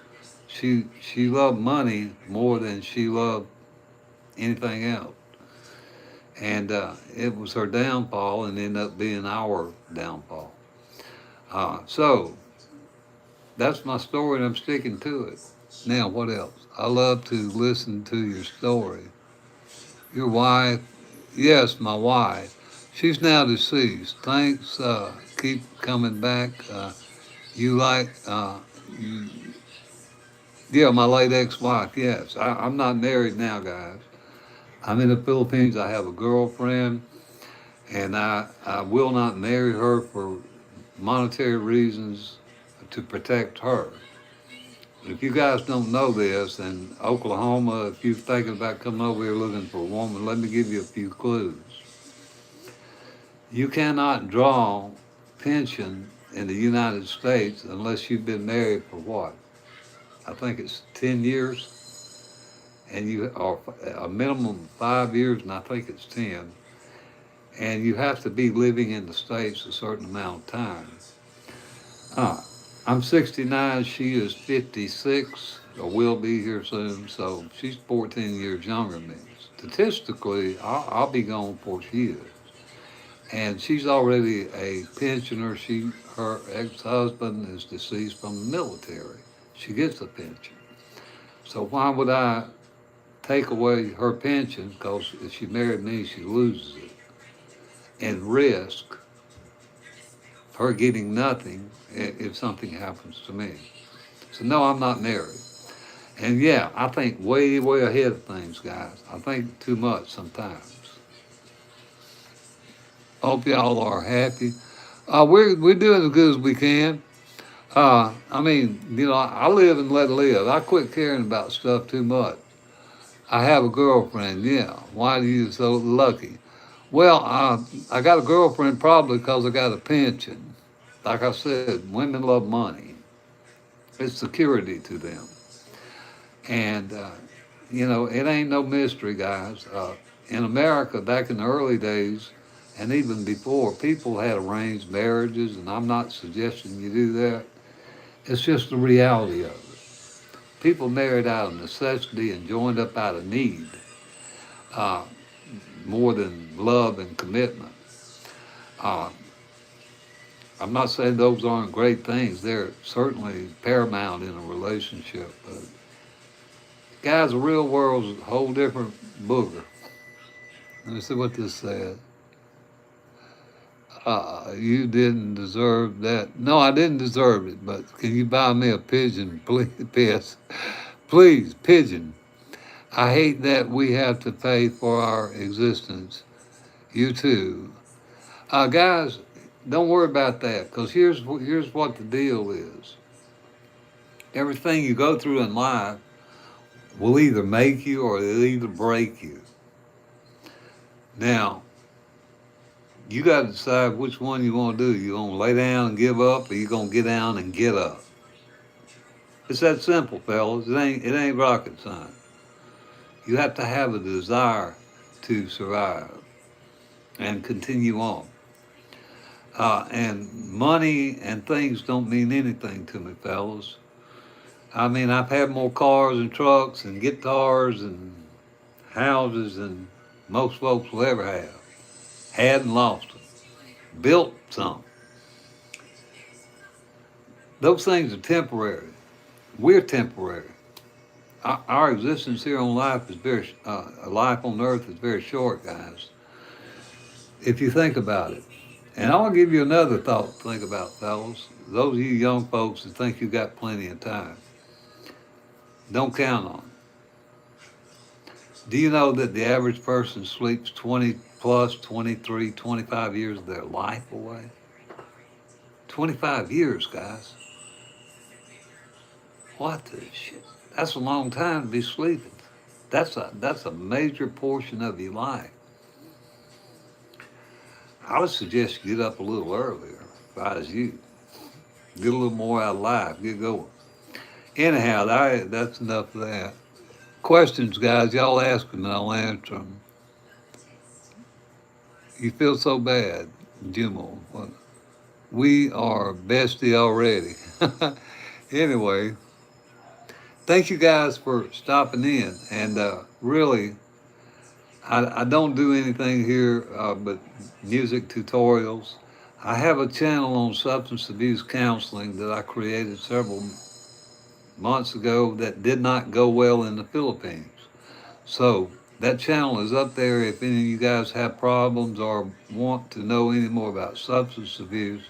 she loved money more than she loved anything else. And it was her downfall and ended up being our downfall. So that's my story and I'm sticking to it. Now, what else? I love to listen to your story. Your wife, yes, my wife. She's now deceased. Thanks. Keep coming back. You like, you, yeah, my late ex-wife. Yes, I'm not married now, guys. I'm in the Philippines. I have a girlfriend, and I will not marry her for monetary reasons to protect her. If you guys don't know this, in Oklahoma, if you're thinking about coming over here looking for a woman, let me give you a few clues. You cannot draw pension in the United States unless you've been married for what? I think it's 10 years, and you are a minimum of 5 years, and I think it's 10. And you have to be living in the States a certain amount of time. Uh, I'm 69, she is 56, or will be here soon, so she's 14 years younger than me. Statistically, I'll be gone before she is. And she's already a pensioner. Her ex-husband is deceased from the military. She gets a pension. So why would I take away her pension? Because if she married me, she loses it. And risk her getting nothing if something happens to me. So no, I'm not married. And yeah, I think way, way ahead of things, guys. I think too much sometimes. Hope y'all are happy. We're doing as good as we can. I mean, I live and let live. I quit caring about stuff too much. I have a girlfriend, yeah. Why are you so lucky? Well, I got a girlfriend probably because I got a pension. Like I said, women love money. It's security to them. And, it ain't no mystery, guys. In America, back in the early days, and even before, people had arranged marriages, and I'm not suggesting you do that. It's just the reality of it. People married out of necessity and joined up out of need, uh, more than love and commitment. Uh, I'm not saying those aren't great things. They're certainly paramount in a relationship. But guys, the real world's a whole different booger. Let me see what this says. You didn't deserve that. No, I didn't deserve it, but can you buy me a pigeon, please? Please, pigeon. I hate that we have to pay for our existence. You too. Guys, don't worry about that, because here's what the deal is. Everything you go through in life will either make you or it'll either break you. Now, you got to decide which one you want to do. You going to lay down and give up, or you going to get down and get up? It's that simple, fellas. It ain't rocket science. You have to have a desire to survive and continue on. And money and things don't mean anything to me, fellas. I mean, I've had more cars and trucks and guitars and houses than most folks will ever have. Had and lost them. Built some. Those things are temporary. We're temporary. Our existence here on life life on earth is very short, guys. If you think about it. And I'll give you another thought to think about, fellas. Those of you young folks that think you got plenty of time, don't count on it. Do you know that the average person sleeps 20 plus, 23, 25 years of their life away? 25 years, guys. What the shit? That's a long time to be sleeping. That's a major portion of your life. I would suggest you get up a little earlier if I was you. Get a little more out of life. Get going. Anyhow, that's enough of that. Questions, guys, y'all ask them and I'll answer them. You feel so bad, Jimmo. Well, we are bestie already. Anyway, thank you guys for stopping in. And really, I don't do anything here but music tutorials. I have a channel on substance abuse counseling that I created several months ago that did not go well in the Philippines. So that channel is up there if any of you guys have problems or want to know any more about substance abuse.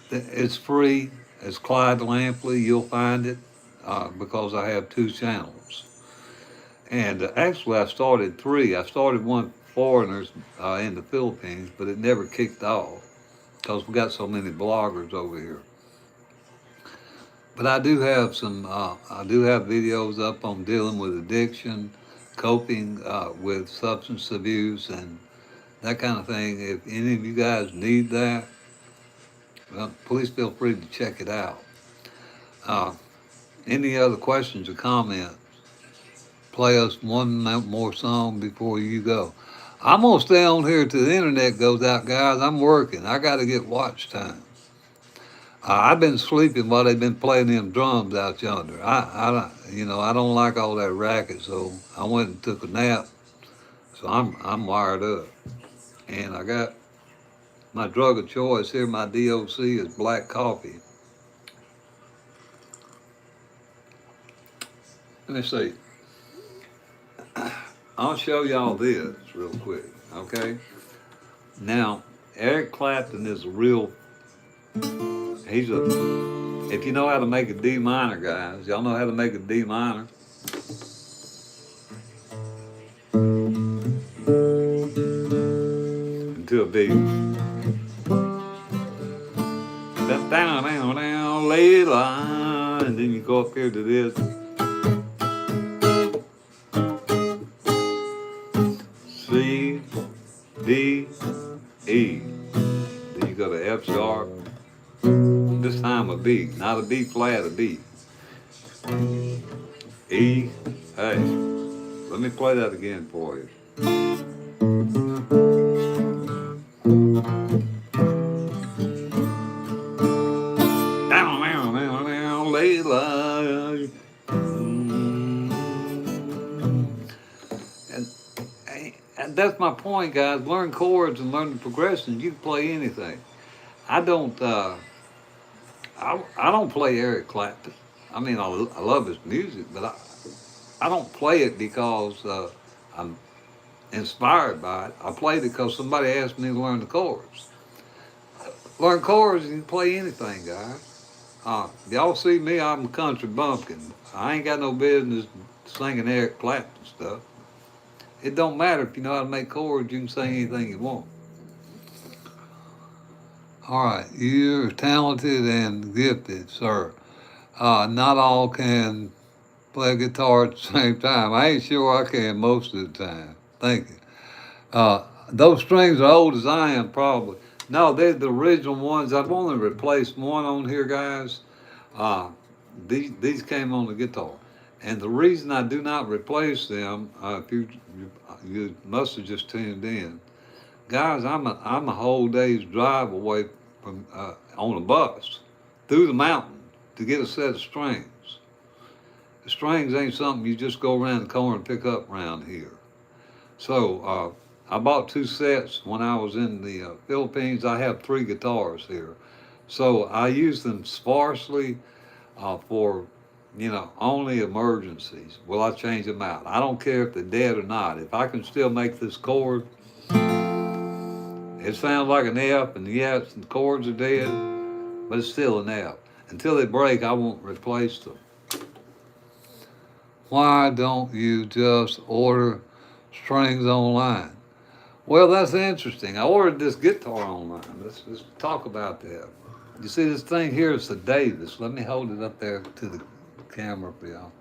It's free. It's Clyde Lampley. You'll find it because I have two channels. And actually, I started three. I started one for foreigners in the Philippines, but it never kicked off because we got so many bloggers over here. But I do have I do have videos up on dealing with addiction, coping with substance abuse, and that kind of thing. If any of you guys need that, well, please feel free to check it out. Uh, any other questions or comments? Play us one more song before you go. I'm gonna stay on here till the internet goes out, guys. I'm working. I got to get watch time. I've been sleeping while they've been playing them drums out yonder. I don't like all that racket, so I went and took a nap. So I'm wired up, and I got my drug of choice here. My DOC is black coffee. Let me see. I'll show y'all this real quick, okay? Now, Eric Clapton is a real. He's a. If you know how to make a D minor, guys, y'all know how to make a D minor. Into a B. Down, down, down, lay line, and then you go up here to this. C, D, E. Then you go to F sharp. This time a B, not a B flat, a B. E, hey, let me play that again for you. Down, down, down, down, Layla. And that's my point, guys. Learn chords and learn the progressions. You can play anything. I don't. I don't play Eric Clapton. I mean, I love his music, but I don't play it because I'm inspired by it. I played it because somebody asked me to learn the chords. Learn chords, you can play anything, guys. Y'all see me, I'm a country bumpkin. I ain't got no business singing Eric Clapton stuff. It don't matter if you know how to make chords, you can sing anything you want. All right, you're talented and gifted, sir. Not all can play guitar at the same time. I ain't sure I can most of the time. Thank you. Those strings are old as I am, probably. No, they're the original ones. I've only replaced one on here, guys. Uh, these came on the guitar. And the reason I do not replace them, if you must have just tuned in, guys. I'm a whole day's drive away from on a bus through the mountain to get a set of strings. The strings ain't something you just go around the corner and pick up around here. So I bought two sets when I was in the Philippines. I have three guitars here, so I use them sparsely for only emergencies. Well, I change them out. I don't care if they're dead or not. If I can still make this chord, it sounds like an F, and yes, the chords are dead, but it's still an F. Until they break, I won't replace them. Why don't you just order strings online? Well, that's interesting. I ordered this guitar online. Let's talk about that. You see, this thing here is the Davis. Let me hold it up there to the camera for y'all.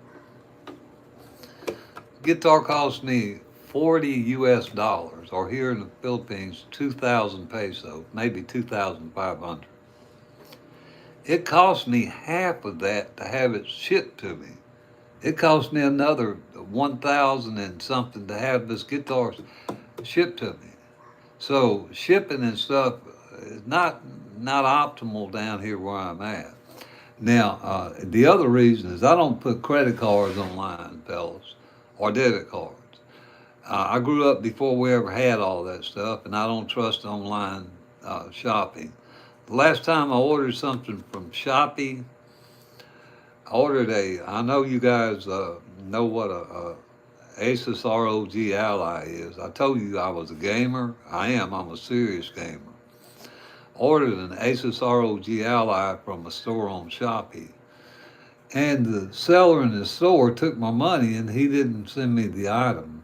Guitar cost me 40 US dollars, or here in the Philippines, 2,000 pesos, maybe 2,500. It cost me half of that to have it shipped to me. It cost me another 1,000 and something to have this guitar shipped to me. So shipping and stuff is not optimal down here where I'm at. Now, the other reason is I don't put credit cards online, fellas, or debit cards. I grew up before we ever had all that stuff, and I don't trust online shopping. The last time I ordered something from Shopee, I ordered I know you guys know what a Asus ROG Ally is. I told you I was a gamer. I am. I'm a serious gamer. Ordered an Asus ROG Ally from a store on Shopee. And the seller in the store took my money and he didn't send me the item.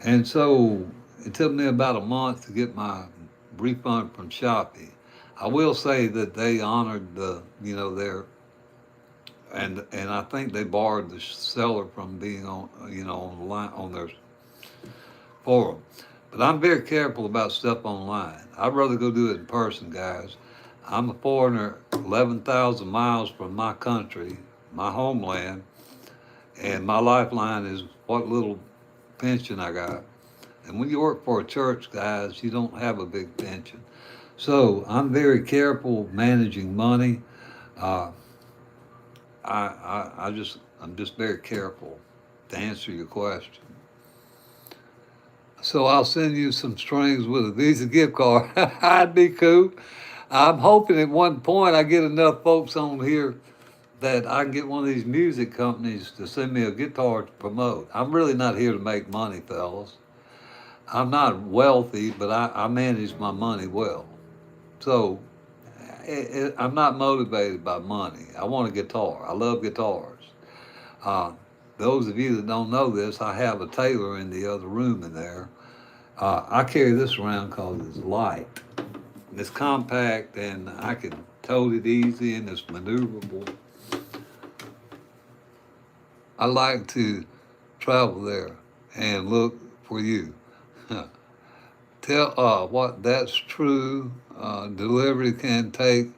And so it took me about a month to get my refund from Shopee. I will say that they honored their, and I think they barred the seller from being on the line on their forum. But I'm very careful about stuff online. I'd rather go do it in person, guys. I'm a foreigner 11,000 miles from my country, my homeland, and my lifeline is what little pension I got. And when you work for a church, guys, you don't have a big pension. So I'm very careful managing money. Uh, I'm just very careful to answer your question. So I'll send you some strings with a Visa gift card. That'd be cool. I'm hoping at one point I get enough folks on here that I can get one of these music companies to send me a guitar to promote. I'm really not here to make money, fellas. I'm not wealthy, but I manage my money well. So I'm not motivated by money. I want a guitar. I love guitars. Uh, those of you that don't know this, I have a Taylor in the other room in there. I carry this around because it's light. It's compact and I can tote it easy and it's maneuverable. I like to travel there and look for you. Tell what that's true. Delivery can take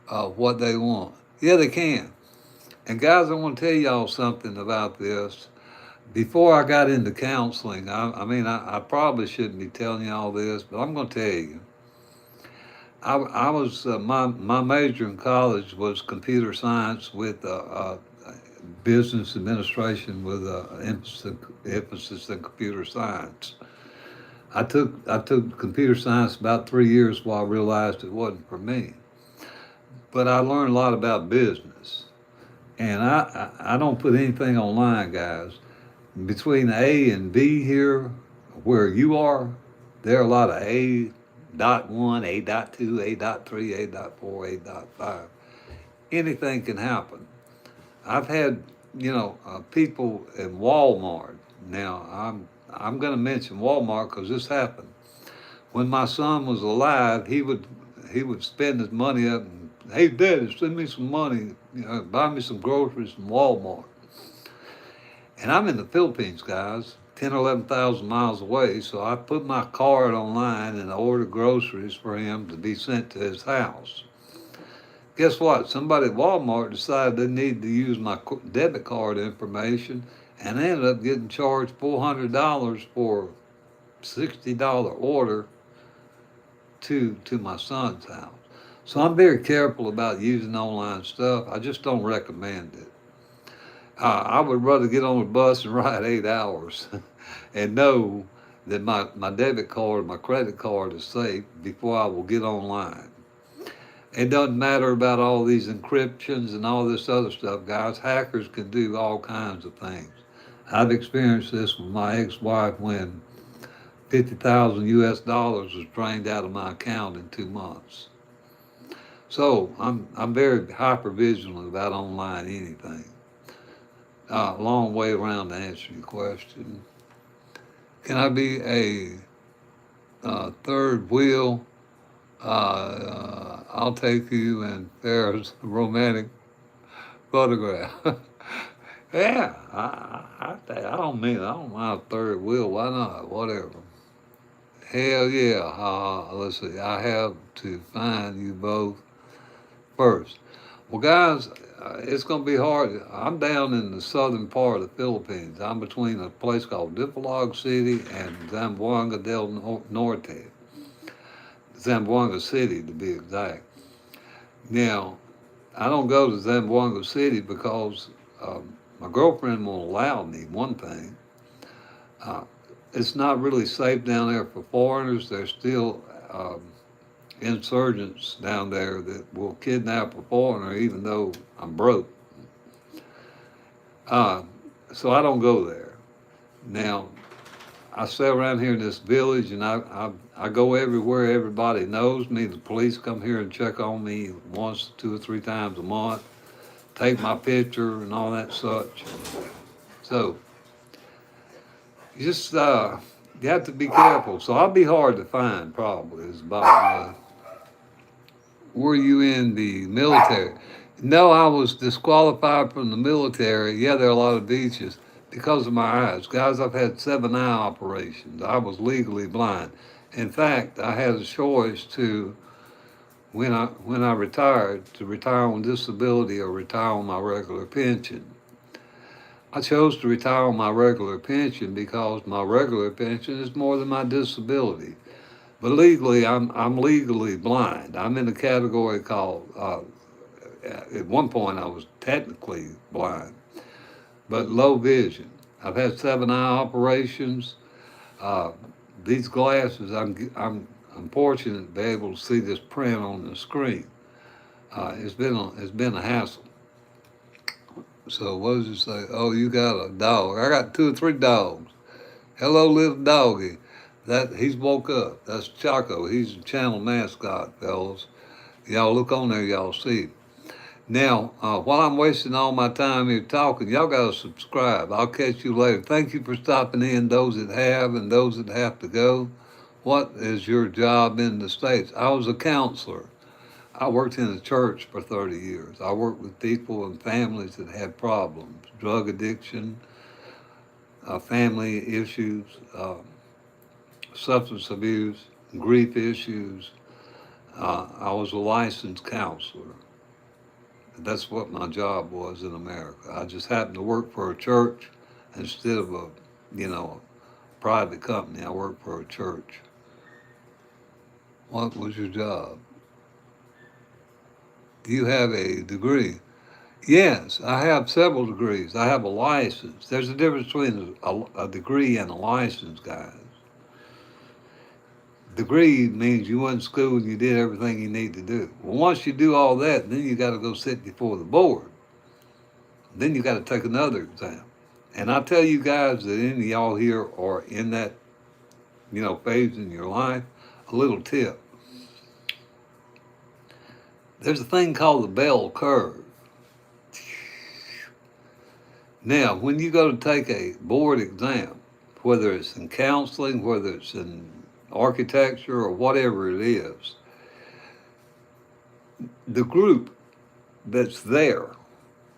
what they want. Yeah, they can. And guys, I want to tell y'all something about this. Before I got into counseling, I probably shouldn't be telling you all this, but I'm going to tell you. I was my major in college was computer science with business administration with emphasis in computer science. I took computer science about 3 years while I realized it wasn't for me. But I learned a lot about business, and I don't put anything online, guys. Between A and B here, where you are, there are a lot of A.1, A.2, A.3, A.4, A.5. Anything can happen. I've had, people in Walmart. Now, I'm going to mention Walmart because this happened. When my son was alive, he would spend his money up and, hey, Daddy, send me some money, buy me some groceries from Walmart. And I'm in the Philippines, guys, 10 or 11,000 miles away, so I put my card online and I ordered groceries for him to be sent to his house. Guess what? Somebody at Walmart decided they needed to use my debit card information, and I ended up getting charged $400 for a $60 order to my son's house. So I'm very careful about using online stuff. I just don't recommend it. I would rather get on a bus and ride 8 hours and know that my debit card, my credit card is safe before I will get online. It doesn't matter about all these encryptions and all this other stuff, guys. Hackers can do all kinds of things. I've experienced this with my ex-wife when 50,000 US dollars was drained out of my account in 2 months. So I'm very hyper vigilant about online anything. Long way around to answer your question. Can I be a third wheel? I'll take you and there's a romantic photograph. Yeah, I don't mind a third wheel. Why not? Whatever. Hell yeah. Let's see. I have to find you both first. Well, guys, it's going to be hard. I'm down in the southern part of the Philippines. I'm between a place called Dipolog City and Zamboanga del Norte. Zamboanga City, to be exact. Now, I don't go to Zamboanga City because my girlfriend won't allow me, one thing. Uh, it's not really safe down there for foreigners. There's still insurgents down there that will kidnap a foreigner even though I'm broke. Uh, so I don't go there. Now, I stay around here in this village and I go everywhere everybody knows me. The police come here and check on me once, 2 or 3 times a month, take my picture and all that such. So, just, you have to be careful. So I'll be hard to find probably is about were you in the military? No, I was disqualified from the military. Yeah, there are a lot of beaches because of my eyes. Guys, I've had 7 eye operations. I was legally blind. In fact, I had a choice to when I retired to retire on disability or retire on my regular pension. I chose to retire on my regular pension because my regular pension is more than my disability. But legally, I'm legally blind. I'm in a category called. At one point, I was technically blind, but low vision. I've had 7 eye operations. Uh, these glasses, I'm fortunate to be able to see this print on the screen. It's been a hassle. So what does it say? Oh, you got a dog. I got 2 or 3 dogs. Hello, little doggy. That he's woke up. That's Chaco. He's the channel mascot, fellas. Y'all look on there, y'all see. Now, while I'm wasting all my time here talking, y'all got to subscribe. I'll catch you later. Thank you for stopping in, those that have and those that have to go. What is your job in the States? I was a counselor. I worked in a church for 30 years. I worked with people and families that had problems, drug addiction, family issues, substance abuse, grief issues. I was a licensed counselor. That's what my job was in America. I just happened to work for a church instead of a private company. I worked for a church. What was your job? Do you have a degree? Yes, I have several degrees. I have a license. There's a difference between a degree and a license, guys. Degree means you went to school and you did everything you need to do. Well, once you do all that, then you got to go sit before the board. Then you got to take another exam. And I tell you guys that any of y'all here are in that, phase in your life, a little tip. There's a thing called the bell curve. Now, when you go to take a board exam, whether it's in counseling, whether it's in architecture or whatever it is, the group that's there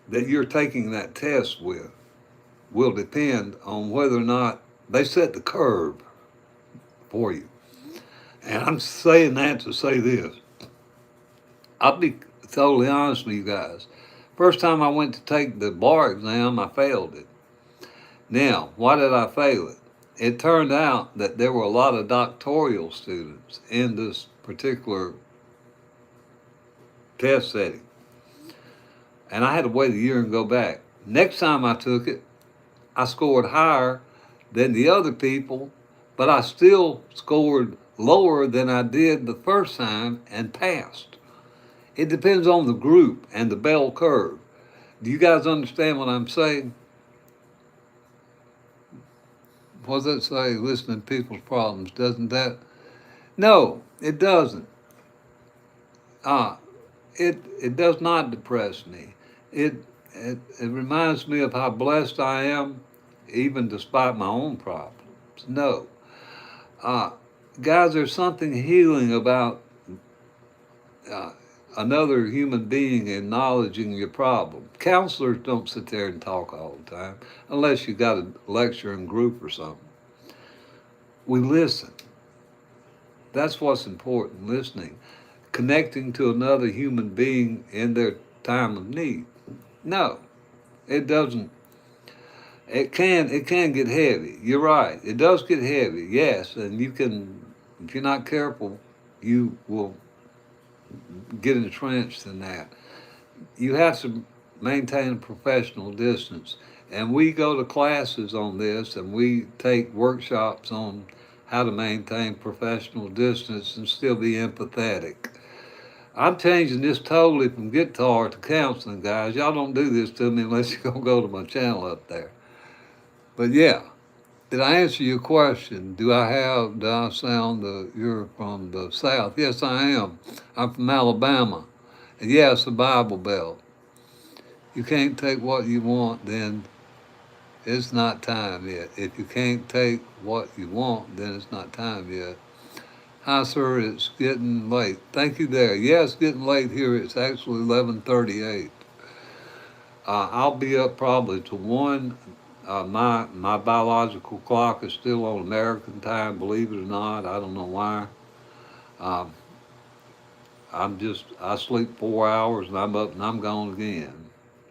that you're taking that test with will depend on whether or not they set the curve for you. And I'm saying that to say this. I'll be totally honest with you guys. First time I went to take the bar exam, I failed it. Now, why did I fail it? It turned out that there were a lot of doctoral students in this particular test setting. And I had to wait a year and go back. Next time I took it, I scored higher than the other people, but I still scored lower than I did the first time and passed. It depends on the group and the bell curve. Do you guys understand what I'm saying? What does that say? Listening to people's problems, doesn't that? No, it doesn't. It does not depress me. It reminds me of how blessed I am, even despite my own problems. No. Guys, there's something healing about another human being acknowledging your problem. Counselors don't sit there and talk all the time, unless you got a lecture in group or something. We listen. That's what's important, listening. Connecting to another human being in their time of need. No, it doesn't. It can get heavy. You're right. It does get heavy, yes, and you can, if you're not careful, you will get entrenched in that. you have to maintain a professional distance. And we go to classes on this and we take workshops on how to maintain professional distance and still be empathetic. I'm changing this totally from guitar to counseling, guys. Y'all don't do this to me unless you're going to go to my channel up there. But yeah, did I answer your question? Do I sound, you're from the South? Yes, I am. I'm from Alabama. And yeah, it's a Bible Belt. You can't take what you want, then it's not time yet. If you can't take what you want, then it's not time yet. Hi, sir, it's getting late. Thank you there. Yeah, it's getting late here. It's actually 11:38. I'll be up probably to 1. My biological clock is still on American time, believe it or not. I don't know why. Um, I sleep 4 hours and I'm up and I'm gone again.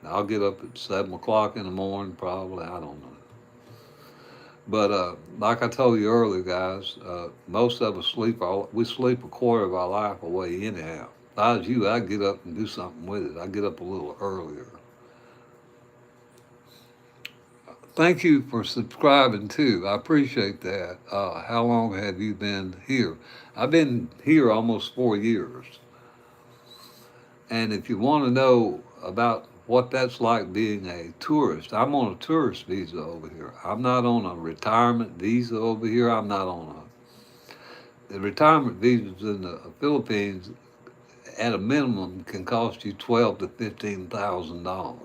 I'll get up at 7 o'clock in the morning, probably. I don't know. But like I told you earlier, guys, most of us we sleep a quarter of our life away anyhow. If I was you, I'd get up and do something with it. I'd get up a little earlier. Thank you for subscribing too. I appreciate that. How long have you been here? I've been here almost 4 years. And if you want to know about what that's like being a tourist, I'm on a tourist visa over here. I'm not on a retirement visa over here. I'm not on the retirement visas in the Philippines at a minimum can cost you $12,000 to $15,000.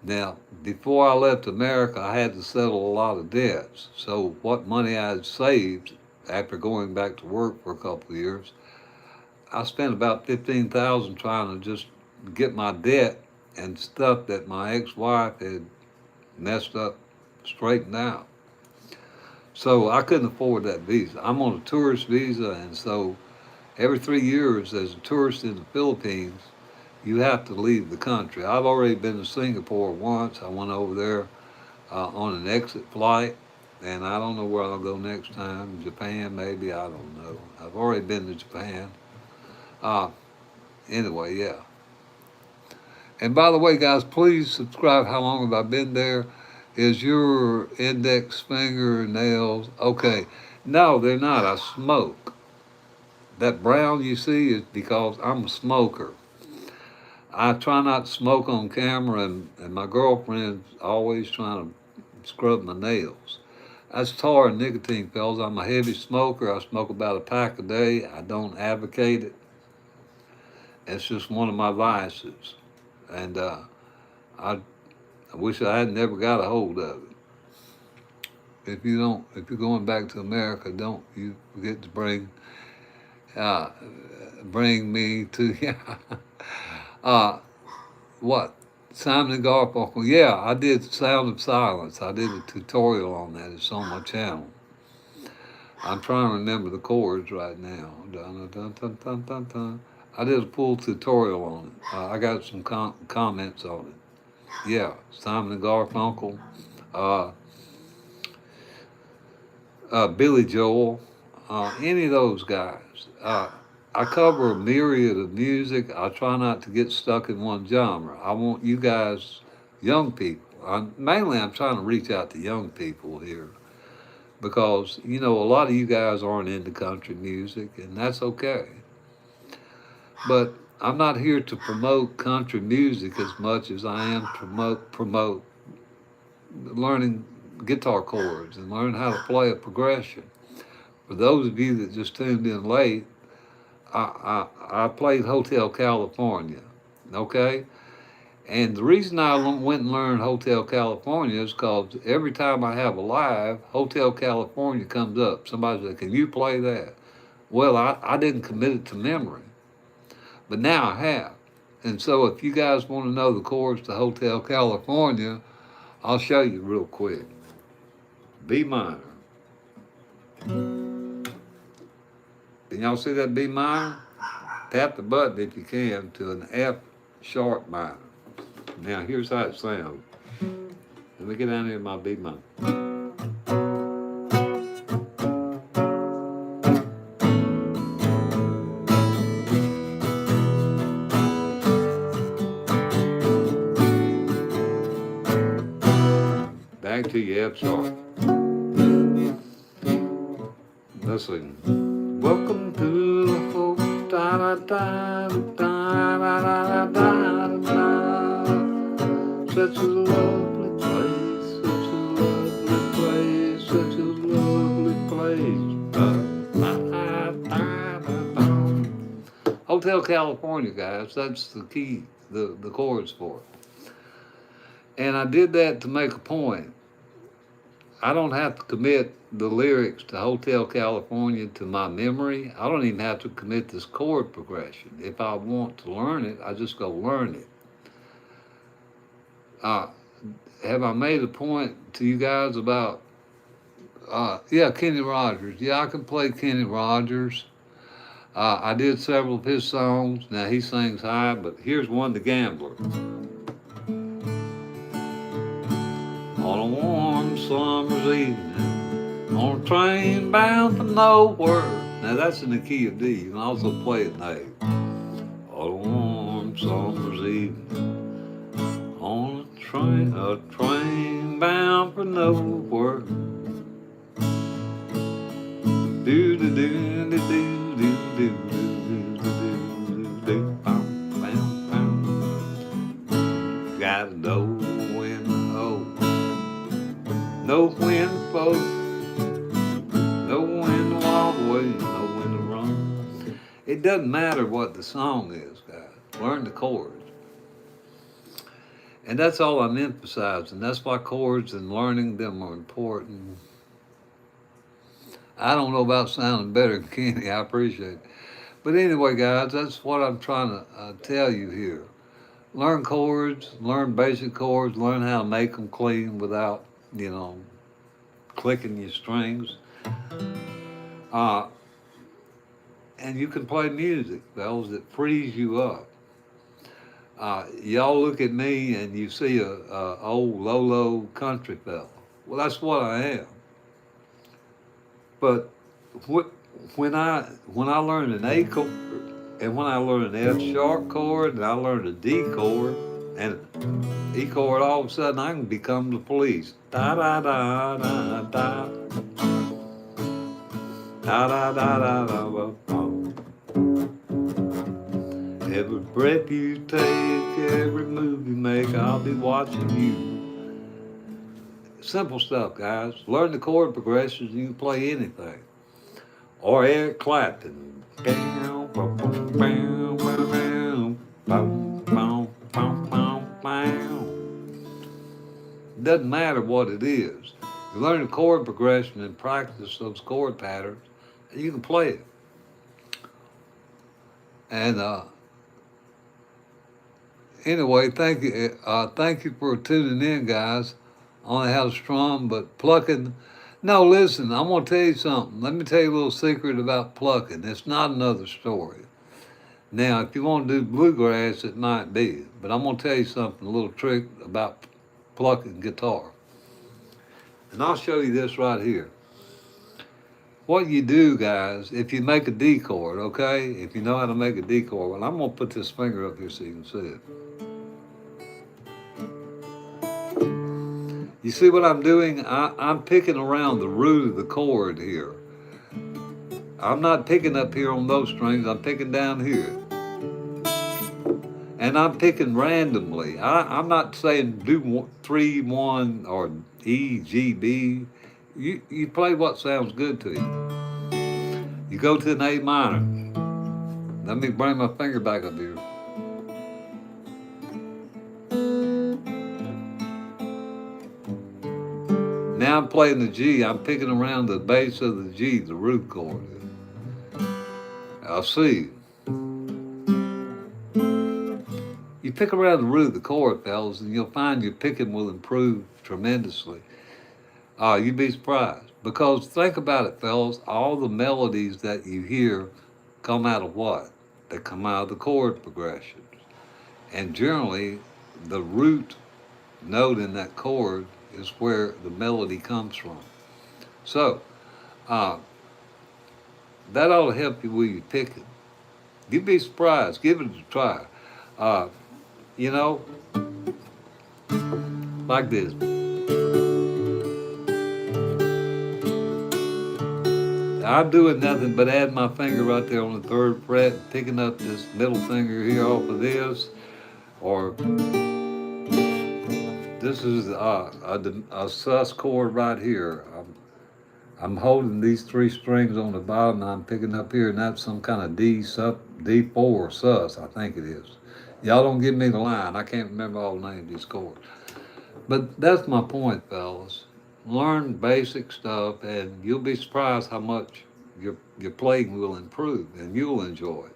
Now, before I left America, I had to settle a lot of debts. So what money I had saved after going back to work for a couple of years, I spent about $15,000 trying to just get my debt and stuff that my ex-wife had messed up straightened out. So I couldn't afford that visa. I'm on a tourist visa, and so every 3 years as a tourist in the Philippines, you have to leave the country. I've already been to Singapore once. I went over there on an exit flight, and I don't know where I'll go next time. Japan, maybe, I don't know. I've already been to Japan. Anyway, yeah. And by the way, guys, please subscribe. How long have I been there? Is your index finger nails okay? No, they're not. I smoke. That brown you see is because I'm a smoker. I try not to smoke on camera, and my girlfriend's always trying to scrub my nails. That's tar and nicotine, fellas. I'm a heavy smoker. I smoke about a pack a day. I don't advocate it. It's just one of my vices. And I wish I had never got a hold of it. If you're going back to America, don't you forget to bring me to, yeah. What? Simon and Garfunkel. Yeah, I did Sound of Silence. I did a tutorial on that. It's on my channel. I'm trying to remember the chords right now. Dun, dun, dun, dun, dun, dun. I did a full tutorial on it. I got some comments on it. Yeah, Simon and Garfunkel. Billy Joel. Any of those guys. I cover a myriad of music. I try not to get stuck in one genre. I want you guys, young people, mainly I'm trying to reach out to young people here because, a lot of you guys aren't into country music, and that's okay. But I'm not here to promote country music as much as I am to promote learning guitar chords and learn how to play a progression. For those of you that just tuned in late, I played Hotel California, okay? And the reason I went and learned Hotel California is because every time I have a live, Hotel California comes up. Somebody said, can you play that? Well, I didn't commit it to memory, but now I have. And so if you guys want to know the chords to Hotel California, I'll show you real quick. B minor. Can y'all see that B minor? Tap the button if you can to an F sharp minor. Now here's how it sounds. Let me get down here to my B minor. to you, F sharp. Let's sing. Welcome to the folk, da da da da da da da da. Such a lovely place, such a lovely place, such a lovely place. Hotel California, guys, that's the key, the chords for it. And I did that to make a point. I don't have to commit the lyrics to Hotel California to my memory. I don't even have to commit this chord progression. If I want to learn it, I just go learn it. Have I made a point to you guys about, yeah, Kenny Rogers. Yeah, I can play Kenny Rogers. I did several of his songs. Now, he sings high, but here's one, The Gambler. On a warm summer's evening, on a train bound for nowhere. Now, that's in the key of D. You can also play it in A. On a warm summer's evening, on a train bound for nowhere. Do do do do do. Gotta know when to hold, know when to fold, know when to walk away, know when to run. It doesn't matter what the song is, guys. Learn the chords. And that's all I'm emphasizing. That's why chords and learning them are important. I don't know about sounding better than Kenny. I appreciate it. But anyway, guys, that's what I'm trying to tell you here. Learn chords, learn basic chords, learn how to make them clean without, clicking your strings. And you can play music, fellas, that frees you up. Y'all look at me and you see a old low country fella. Well, that's what I am. But when I learned an A chord, and when I learned an F sharp chord, and I learned a D chord, and an E chord, all of a sudden I can become the Police. Da da da da da. Da da da da da da. Every breath you take, every move you make, I'll be watching you. Simple stuff, guys. Learn the chord progressions and you can play anything. Or Eric Clapton. Doesn't matter what it is. You learn the chord progression and practice those chord patterns, and you can play it. And anyway, thank you for tuning in, guys. On how to strum, but plucking. No, listen, I'm gonna tell you something. Let me tell you a little secret about plucking. It's not another story. Now, if you want to do bluegrass, it might be, but I'm gonna tell you something, a little trick about plucking guitar. And I'll show you this right here. What you do, guys, if you make a D chord, okay? If you know how to make a D chord, well, I'm gonna put this finger up here so you can see it. You see what I'm doing? I'm picking around the root of the chord here. I'm not picking up here on those strings, I'm picking down here. And I'm picking randomly. I'm not saying do 3, 1, or E, G, B. You play what sounds good to you. You go to an A minor. Let me bring my finger back up here. Now I'm playing the G. I'm picking around the base of the G, the root chord. I'll see. You pick around the root of the chord, fellas, and you'll find your picking will improve tremendously. You'd be surprised. Because think about it, fellas, all the melodies that you hear come out of what? They come out of the chord progressions. And generally, the root note in that chord is where the melody comes from. So, that ought to help you with your picking. You'd be surprised. Give it a try. Like this. I'm doing nothing but adding my finger right there on the third fret, picking up this middle finger here off of this, or this is a sus chord right here. I'm holding these three strings on the bottom and I'm picking up here, and that's some kind of D4 sus, I think it is. Y'all don't give me the line. I can't remember all the names of these chords. But that's my point, fellas. Learn basic stuff and you'll be surprised how much your playing will improve and you'll enjoy it.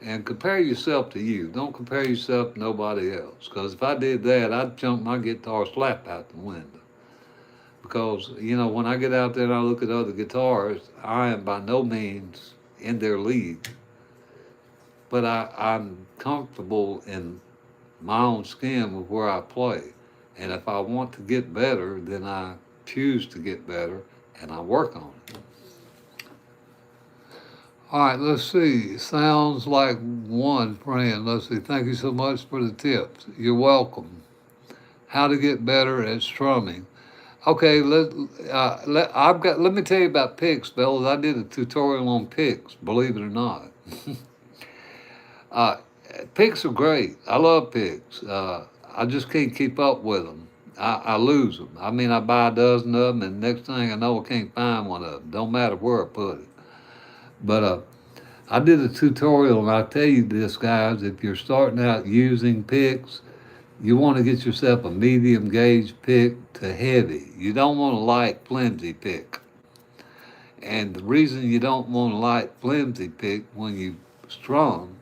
And compare yourself to you. Don't compare yourself to nobody else. Because if I did that, I'd chunk my guitar slap out the window. Because, you know, when I get out there and I look at other guitars, I am by no means in their league. But I'm comfortable in my own skin with where I play. And if I want to get better, then I choose to get better and I work on it. All right, let's see. Sounds like one friend. Let's see. Thank you so much for the tips. You're welcome. How to get better at strumming. Okay, let me tell you about picks, fellas. I did a tutorial on picks, believe it or not. uh, Picks are great. I love picks. I just can't keep up with them. I lose them. I mean, I buy a dozen of them, and next thing I know, I can't find one of them. Don't matter where I put it. But I did a tutorial, and I tell you this, guys, if you're starting out using picks, you want to get yourself a medium gauge pick to heavy. You don't want a light, flimsy pick. And the reason you don't want a light, flimsy pick when you strum,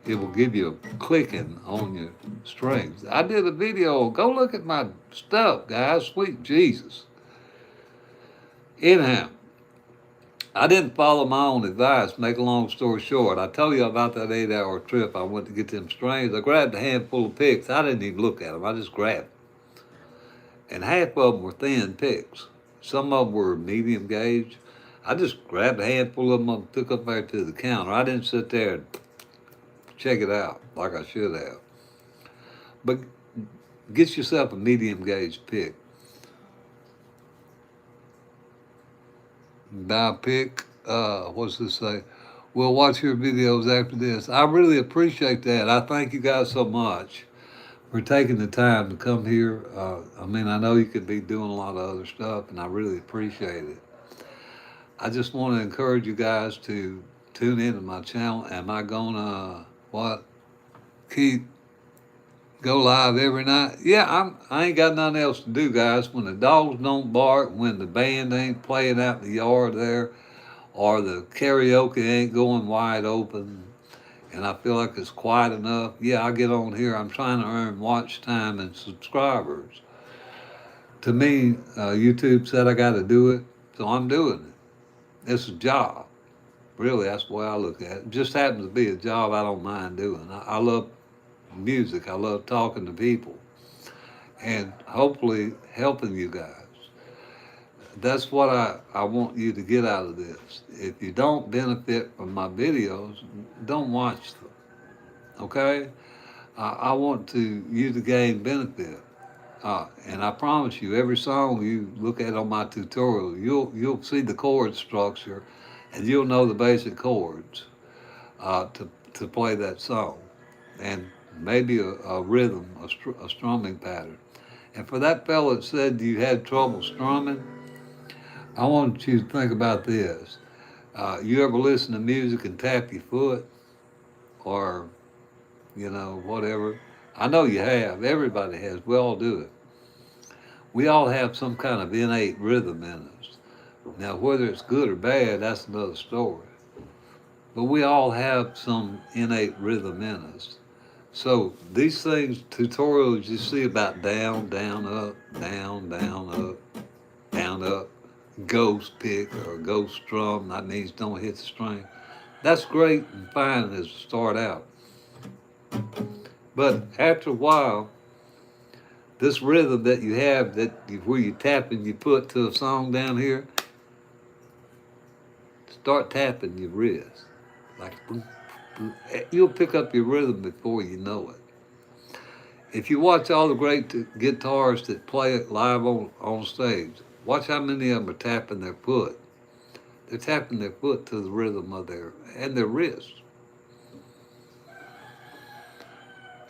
it will give you a clicking on your strings. I did a video. Go look at my stuff, guys. Sweet Jesus. Anyhow, I didn't follow my own advice. Make a long story short, I tell you about that 8-hour trip. I went to get them strings. I grabbed a handful of picks. I didn't even look at them. I just grabbed them. And half of them were thin picks. Some of them were medium gauge. I just grabbed a handful of them and took up there to the counter. I didn't sit there and check it out like I should have. But get yourself a medium gauge pick. Buy a pick. What's this say? We'll watch your videos after this. I really appreciate that. I thank you guys so much for taking the time to come here. I mean, I know you could be doing a lot of other stuff, and I really appreciate it. I just want to encourage you guys to tune into my channel. Am I gonna go live every night? Yeah, I ain't got nothing else to do, guys. When the dogs don't bark, when the band ain't playing out in the yard there, or the karaoke ain't going wide open, and I feel like it's quiet enough, yeah, I get on here. I'm trying to earn watch time and subscribers. To me, YouTube said I got to do it, so I'm doing it. It's a job. Really, that's the way I look at it. It just happens to be a job I don't mind doing. I love music. I love talking to people and hopefully helping you guys. That's what I want you to get out of this. If you don't benefit from my videos, don't watch them, okay? I want you to gain benefit. And I promise you, every song you look at on my tutorial, you'll see the chord structure and you'll know the basic chords to play that song. And maybe a rhythm, a strumming pattern. And for that fellow that said you had trouble strumming, I want you to think about this. You ever listen to music and tap your foot? Or, whatever? I know you have. Everybody has. We all do it. We all have some kind of innate rhythm in us. Now, whether it's good or bad, that's another story. But we all have some innate rhythm in us. So these things, tutorials you see about down, down, up, down, up, ghost pick or ghost strum, that means don't hit the string. That's great and fine as to start out. But after a while, this rhythm that you have, where you tap and you put to a song down here, start tapping your wrist. Like boom, boom. You'll pick up your rhythm before you know it. If you watch all the great guitarists that play it live on stage, watch how many of them are tapping their foot. They're tapping their foot to the rhythm of their wrist.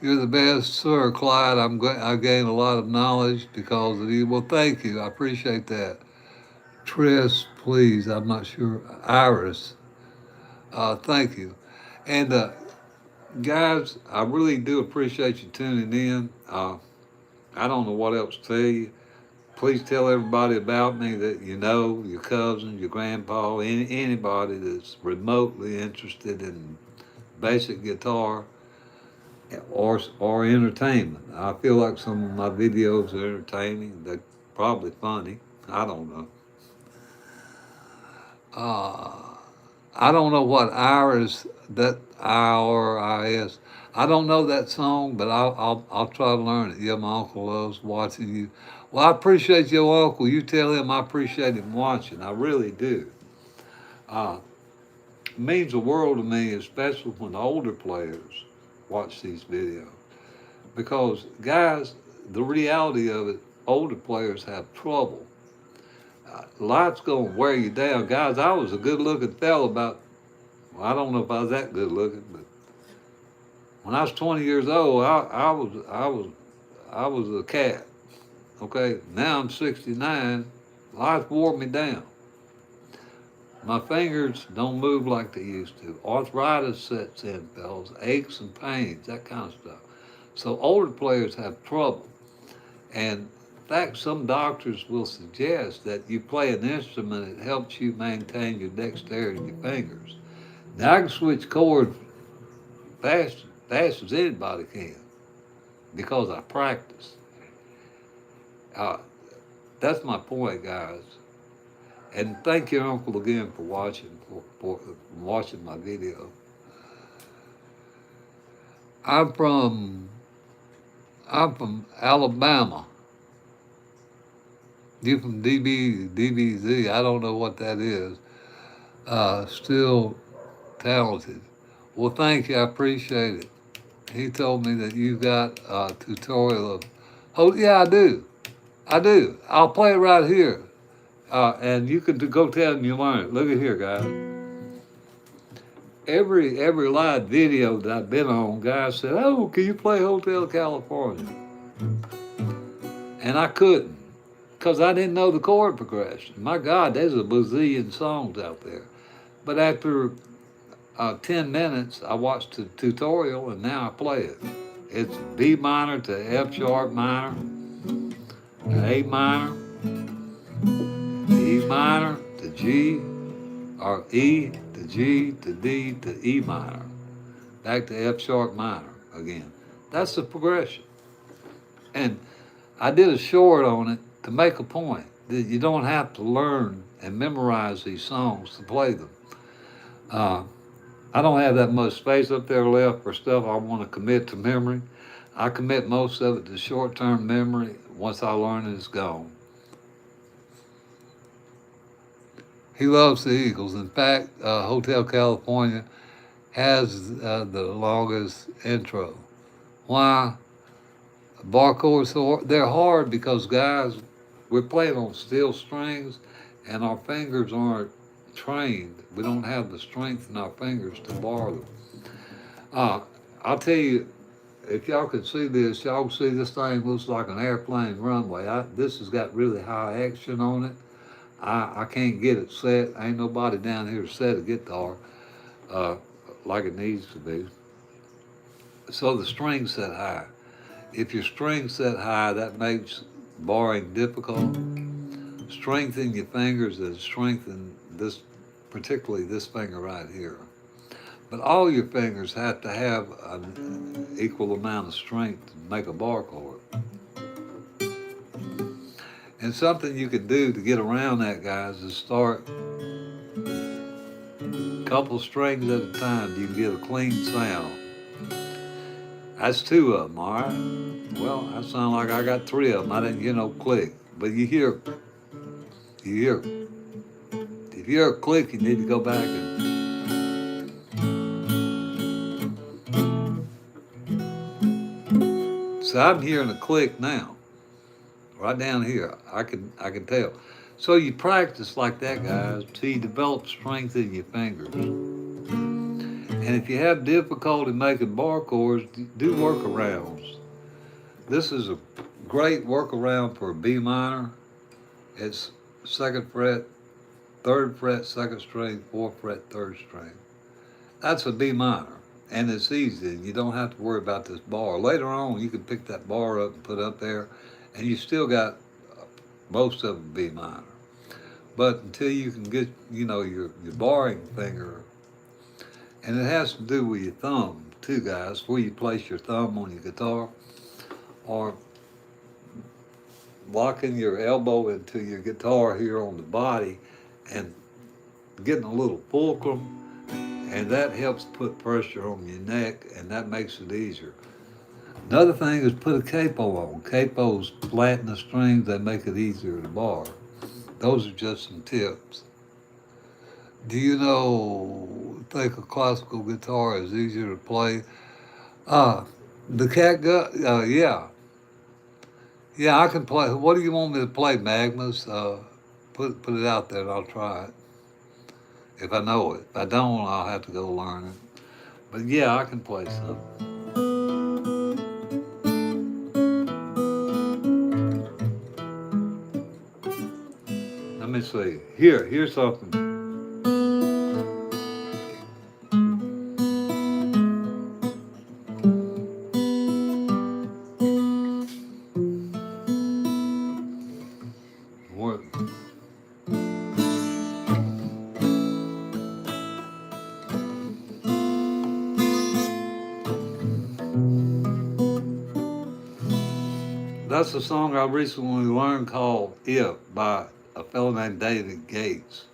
You're the best, sir, Clyde. I gained a lot of knowledge because of you. Well, thank you. I appreciate that. Tris, please. I'm not sure. Iris, thank you. And guys, I really do appreciate you tuning in. I don't know what else to tell you. Please tell everybody about me that you know, your cousin, your grandpa, anybody that's remotely interested in basic guitar or entertainment. I feel like some of my videos are entertaining. They're probably funny. I don't know. Uh, I don't know what Iris, that IRIS. I don't know that song, but I'll try to learn it. Yeah, my uncle loves watching you. Well, I appreciate your uncle. You tell him I appreciate him watching. I really do. Uh, it means the world to me, especially when the older players watch these videos. Because, guys, the reality of it, older players have trouble. Life's going to wear you down. Guys, I was a good looking fella about, well, I don't know if I was that good looking, but when I was 20 years old, I was a cat. Okay, now I'm 69. Life wore me down. My fingers don't move like they used to. Arthritis sets in, fellas, aches and pains, that kind of stuff. So older players have trouble. And in fact, some doctors will suggest that you play an instrument that helps you maintain your dexterity in your fingers. Now I can switch chords fast as anybody can because I practice. Uh, that's my point, guys. And thank your uncle again for for watching my video. I'm from I'm from Alabama. You from DBZ? I don't know what that is. Still talented. Well, thank you. I appreciate it. He told me that you got a tutorial of. Oh yeah, I do. I do. I'll play it right here, and you can go tell him you learn it. Look at here, guys. Every live video that I've been on, guys said, "Oh, can you play Hotel California?" And I couldn't because I didn't know the chord progression. My God, there's a bazillion songs out there. But after 10 minutes, I watched the tutorial and now I play it. It's B minor to F sharp minor, A minor, E minor to G, or E to G to D to E minor, back to F sharp minor again. That's the progression. And I did a short on it to make a point that you don't have to learn and memorize these songs to play them. Uh, I don't have that much space up there left for stuff I want to commit to memory. I commit most of it to short-term memory. Once I learn it, it's gone. He loves the Eagles. In fact, Hotel California has the longest intro. Why? Bar chords, they're hard because, guys, we're playing on steel strings and our fingers aren't trained. We don't have the strength in our fingers to bar them. I'll tell you, if y'all could see this, y'all can see this thing looks like an airplane runway. This has got really high action on it. I can't get it set. Ain't nobody down here to set a guitar like it needs to be. So the string's set high. If your string's set high, that makes barring difficult. Strengthen your fingers and strengthen this, particularly this finger right here. But all your fingers have to have an equal amount of strength to make a bar chord. And something you could do to get around that, guys, is start a couple strings at a time. You can get a clean sound. That's two of them, all right? Well, that sounds like I got three of them. I didn't hear no click. But you hear. If you hear a click, you need to go back and. So I'm hearing a click now, right down here. I can tell. So you practice like that, guys, till you develop strength in your fingers. And if you have difficulty making bar chords, do workarounds. This is a great workaround for a B minor. It's second fret, third fret, second string, fourth fret, third string. That's a B minor, and it's easy. You don't have to worry about this bar. Later on, you can pick that bar up and put up there, and you still got most of it B minor. But until you can get, your barring finger, and it has to do with your thumb too, guys, where you place your thumb on your guitar, or locking your elbow into your guitar here on the body and getting a little fulcrum, and that helps put pressure on your neck, and that makes it easier. Another thing is put a capo on. Capos flatten the strings, they make it easier to bar. Those are just some tips. Do you think a classical guitar is easier to play? The catgut, yeah. Yeah, I can play. What do you want me to play, Magnus? Put it out there and I'll try it. If I know it. If I don't, I'll have to go learn it. But yeah, I can play some. Let me see. Here's something. What? That's a song I recently learned called "If" by a fellow named David Gates.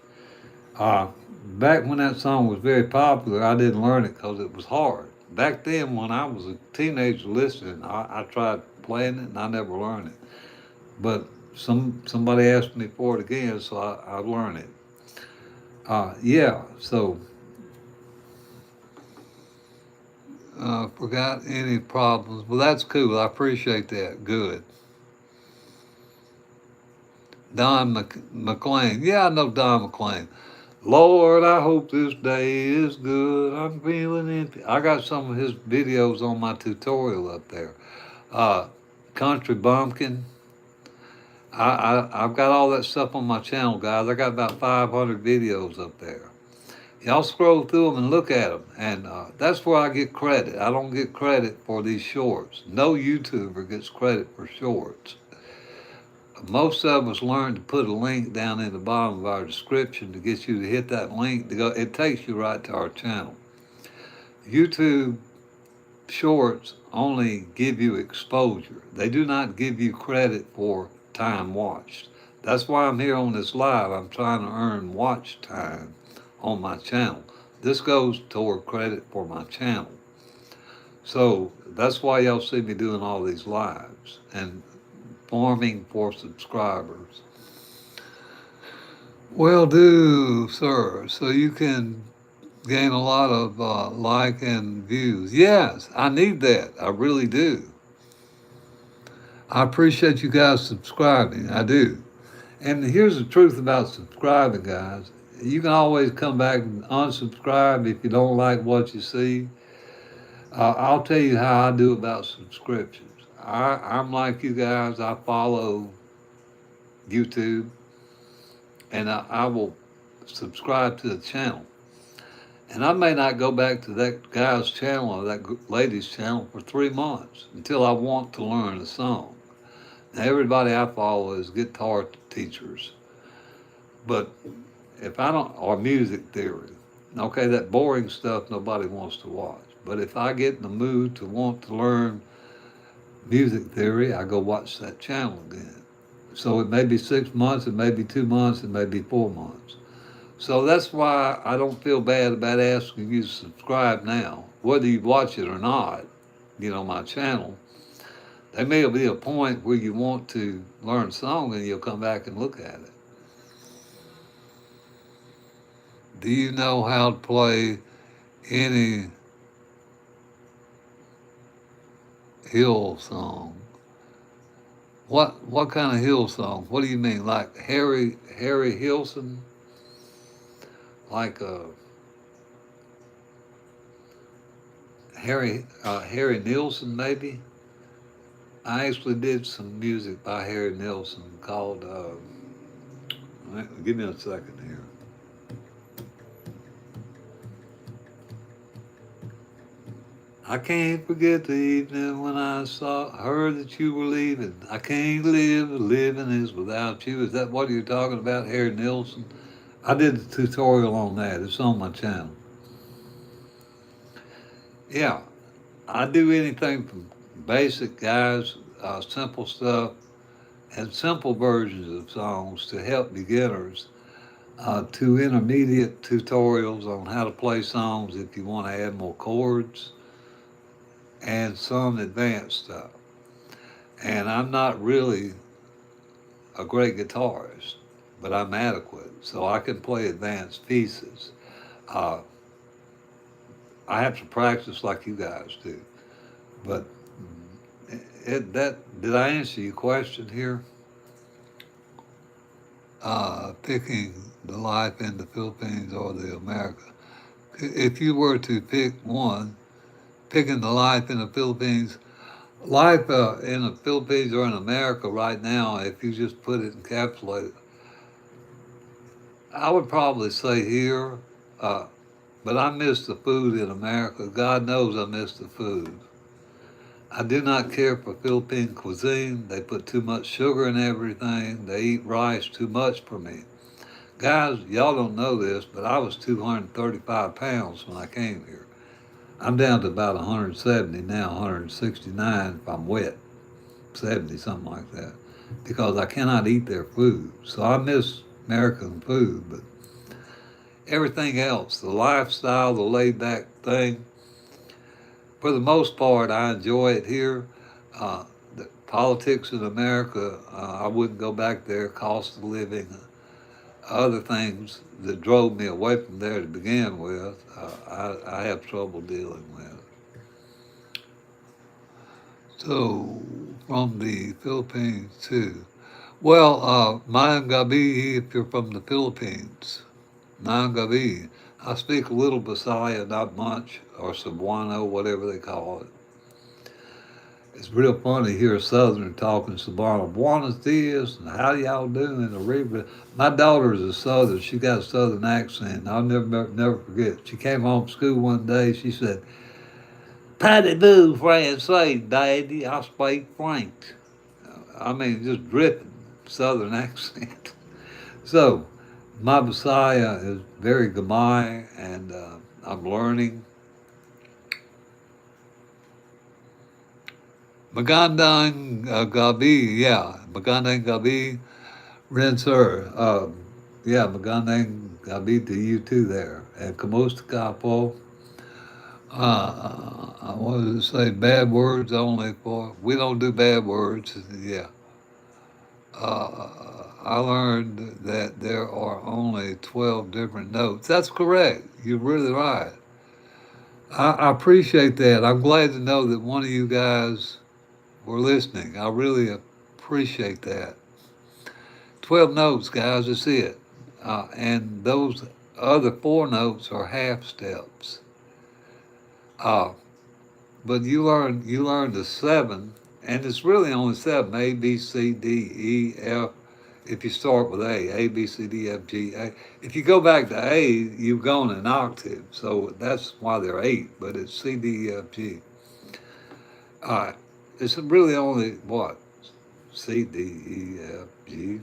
Uh, Back when that song was very popular, I didn't learn it because it was hard. Back then, when I was a teenager listening, I tried playing it and I never learned it. But somebody asked me for it again, so I learned it. Yeah, so forgot any problems. Well, that's cool. I appreciate that. Good. Don McLean. Yeah, I know Don McLean. Lord, I hope this day is good. I'm feeling empty. I got some of his videos on my tutorial up there. Uh, Country Bumpkin. I've got all that stuff on my channel, guys. I got about 500 videos up there. Y'all scroll through them and look at them, and that's where I get credit. I don't get credit for these shorts. No YouTuber gets credit for shorts. Most of us learn to put a link down in the bottom of our description to get you to hit that link to go. It takes you right to our channel. YouTube shorts only give you exposure. They do not give you credit for time watched. That's why I'm here on this live. I'm trying to earn watch time on my channel. This goes toward credit for my channel. So that's why y'all see me doing all these lives and farming for subscribers. Well, do, sir, so you can gain a lot of like and views. Yes, I need that. I really do. I appreciate you guys subscribing. I do. And here's the truth about subscribing, guys. You can always come back and unsubscribe if you don't like what you see. I'll tell you how I do about subscriptions. I'm like you guys. I follow YouTube, and I will subscribe to the channel. And I may not go back to that guy's channel or that lady's channel for 3 months until I want to learn a song. Now, everybody I follow is guitar teachers. But if I don't, or music theory, okay, that boring stuff nobody wants to watch. But if I get in the mood to want to learn music theory, I go watch that channel again. So it may be 6 months, it may be 2 months, it may be 4 months. So that's why I don't feel bad about asking you to subscribe now, whether you watch it or not, my channel. There may be a point where you want to learn a song and you'll come back and look at it. Do you know how to play any Hill song? What kind of Hill song? What do you mean? Like Harry Hilson? Like Harry Nilsson maybe? I actually did some music by Harry Nilsson called. Give me a second here. I can't forget the evening when heard that you were leaving. I can't live, living is without you. Is that what you're talking about, Harry Nilsson? I did a tutorial on that. It's on my channel. Yeah, I do anything from basic guys, simple stuff, and simple versions of songs to help beginners, to intermediate tutorials on how to play songs if you want to add more chords, and some advanced stuff. And I'm not really a great guitarist, but I'm adequate, so I can play advanced pieces. Uh, I have to practice like you guys do, but did I answer your question here? Picking the life in the Philippines or the America. If you were to pick one, picking the life in the Philippines, life in the Philippines or in America right now, if you just put it encapsulated, I would probably say here, uh, but I miss the food in America. God knows I miss the food. I do not care for Philippine cuisine. They put too much sugar in everything. They eat rice too much for me. Guys, y'all don't know this, but I was 235 pounds when I came here. I'm down to about 170 now, 169 if I'm wet, 70, something like that, because I cannot eat their food. So I miss American food, but everything else, the lifestyle, the laid back thing, for the most part, I enjoy it here. The politics in America, I wouldn't go back there, cost of living, other things that drove me away from there to begin with, I have trouble dealing with. So, from the Philippines too. Well, Mayang Gabi, if you're from the Philippines, Mayang Gabi. I speak a little Bisaya, not much, or Cebuano, whatever they call it. It's real funny to hear a Southern talking Cebuano. Buenos dias, and how y'all doing? Arriba. My daughter is a Southern. She got a Southern accent. I'll never forget. She came home from school one day. She said, "Patty boo, Francais, Daddy. I speak French." I mean, just dripping Southern accent. So, my Messiah is very Gamay, and I'm learning. Magandang Gabi, yeah, Magandang Gabi, Rinser. Yeah, Magandang Gabi to you too there. And Kamusta Kapo. I wanted to say bad words only for, we don't do bad words, yeah. I learned that there are only 12 different notes. That's correct. You're really right. I appreciate that. I'm glad to know that one of you guys were listening. I really appreciate that. 12 notes, guys, that's it. And those other four notes are half steps. Uh, but you learn the seven, and it's really only seven: A, B, C, D, E, F. If you start with A, B, C, D, F, G, A. If you go back to A, you've gone an octave, so that's why they're eight. But it's C, D, E, F, G. All right, it's really only what? C, D, E, F, G,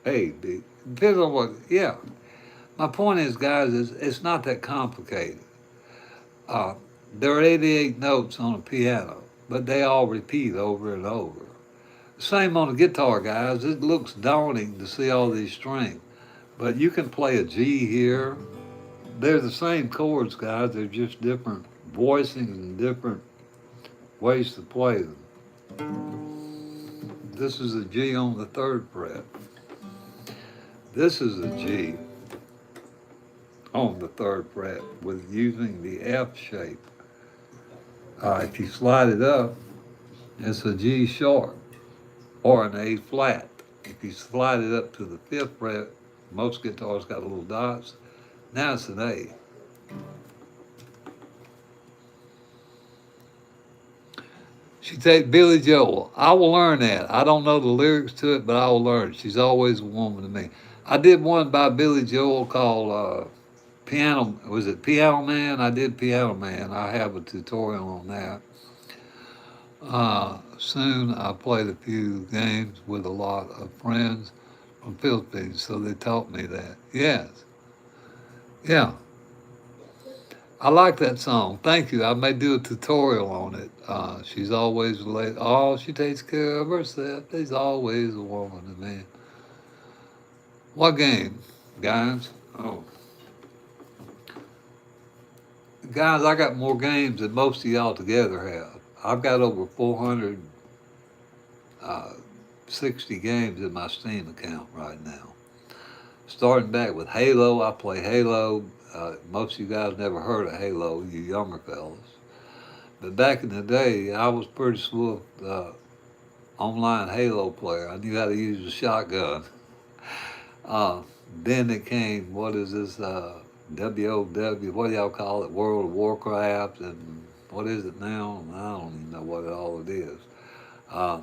A, B. Depends on what. Yeah. My point is, guys, it's not that complicated. Uh, there are 88 notes on a piano, but they all repeat over and over. Same on the guitar, guys. It looks daunting to see all these strings, but you can play a G here. They're the same chords, guys. They're just different voicings and different ways to play them. This is a G on the third fret. This is a G on the third fret with using the F shape. If you slide it up, it's a G sharp. or an A flat. If you slide it up to the fifth fret, most guitars got little dots. Now it's an A. She take Billy Joel. I will learn that. I don't know the lyrics to it, but I will learn. She's always a woman to me. I did one by Billy Joel called Piano. Was it Piano Man? I did Piano Man. I have a tutorial on that. Soon I played a few games with a lot of friends from Philippines, so they taught me that. Yes, yeah, I like that song. Thank you. I may do a tutorial on it. She's always late. Oh, she takes care of herself. There's always a woman to me. What game, guys? Oh, guys, I got more games than most of y'all together have. I've got over 460 games in my Steam account right now. Starting back with Halo, I play Halo. Most of you guys never heard of Halo, you younger fellas. But back in the day, I was pretty smooth online Halo player. I knew how to use a shotgun. Uh, then it came, what is this, WOW, what do y'all call it, World of Warcraft, and what is it now? I don't even know what all it is. Uh,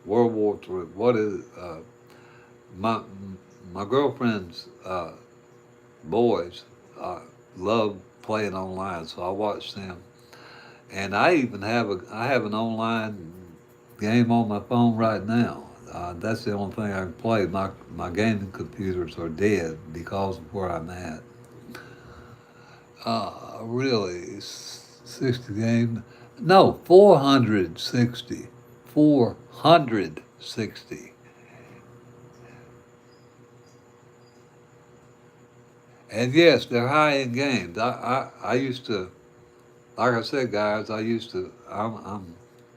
World War III, what is it? My, my girlfriend's boys love playing online, so I watch them. And I even have an online game on my phone right now. That's the only thing I can play. My gaming computers are dead because of where I'm at. Really, 60 games? No, 460. 460. And yes, they're high-end games. I used to, like I said, guys, I'm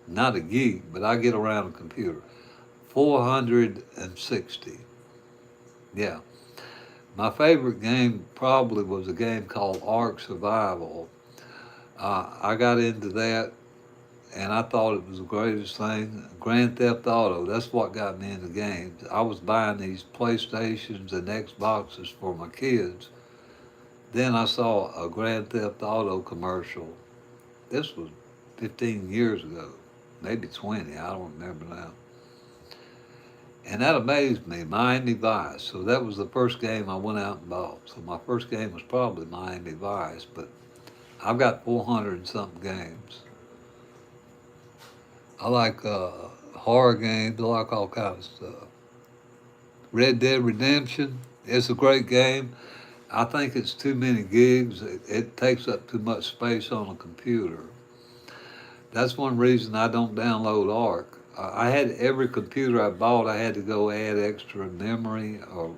not a geek, but I get around a computer. 460. Yeah. My favorite game probably was a game called Ark Survival. I got into that and I thought it was the greatest thing. Grand Theft Auto, that's what got me into games. I was buying these PlayStations and Xboxes for my kids. Then I saw a Grand Theft Auto commercial. This was 15 years ago, maybe 20, I don't remember now. And that amazed me, Miami Vice. So that was the first game I went out and bought. So my first game was probably Miami Vice, but I've got 400 and something games. I like horror games, I like all kinds of stuff. Red Dead Redemption, it's a great game. I think it's too many gigs. It takes up too much space on a computer. That's one reason I don't download Arc. I had every computer I bought, I had to go add extra memory or,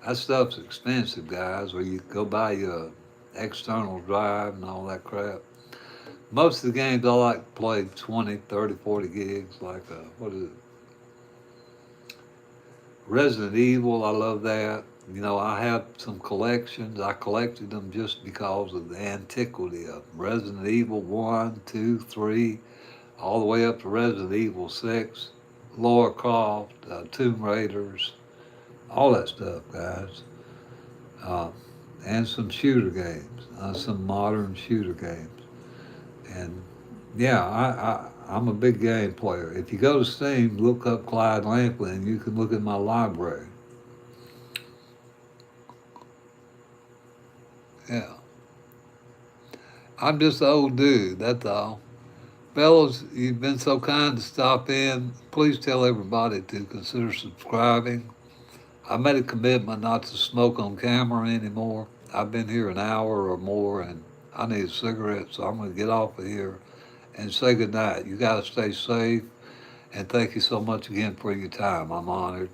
that stuff's expensive, guys, or you go buy your external drive and all that crap. Most of the games I like to play 20, 30, 40 gigs, like, what is it? Resident Evil, I love that. I have some collections. I collected them just because of the antiquity of them. Resident Evil 1, 2, 3, all the way up to Resident Evil 6, Lara Croft, Tomb Raiders, all that stuff, guys. Uh, and some shooter games, some modern shooter games. And yeah, I'm a big game player. If you go to Steam, look up Clyde Lampley and you can look at my library. Yeah. I'm just an old dude, that's all. Fellows, you've been so kind to stop in. Please tell everybody to consider subscribing. I made a commitment not to smoke on camera anymore. I've been here an hour or more and I need a cigarette, so I'm going to get off of here and say goodnight. You got to stay safe, and thank you so much again for your time. I'm honored.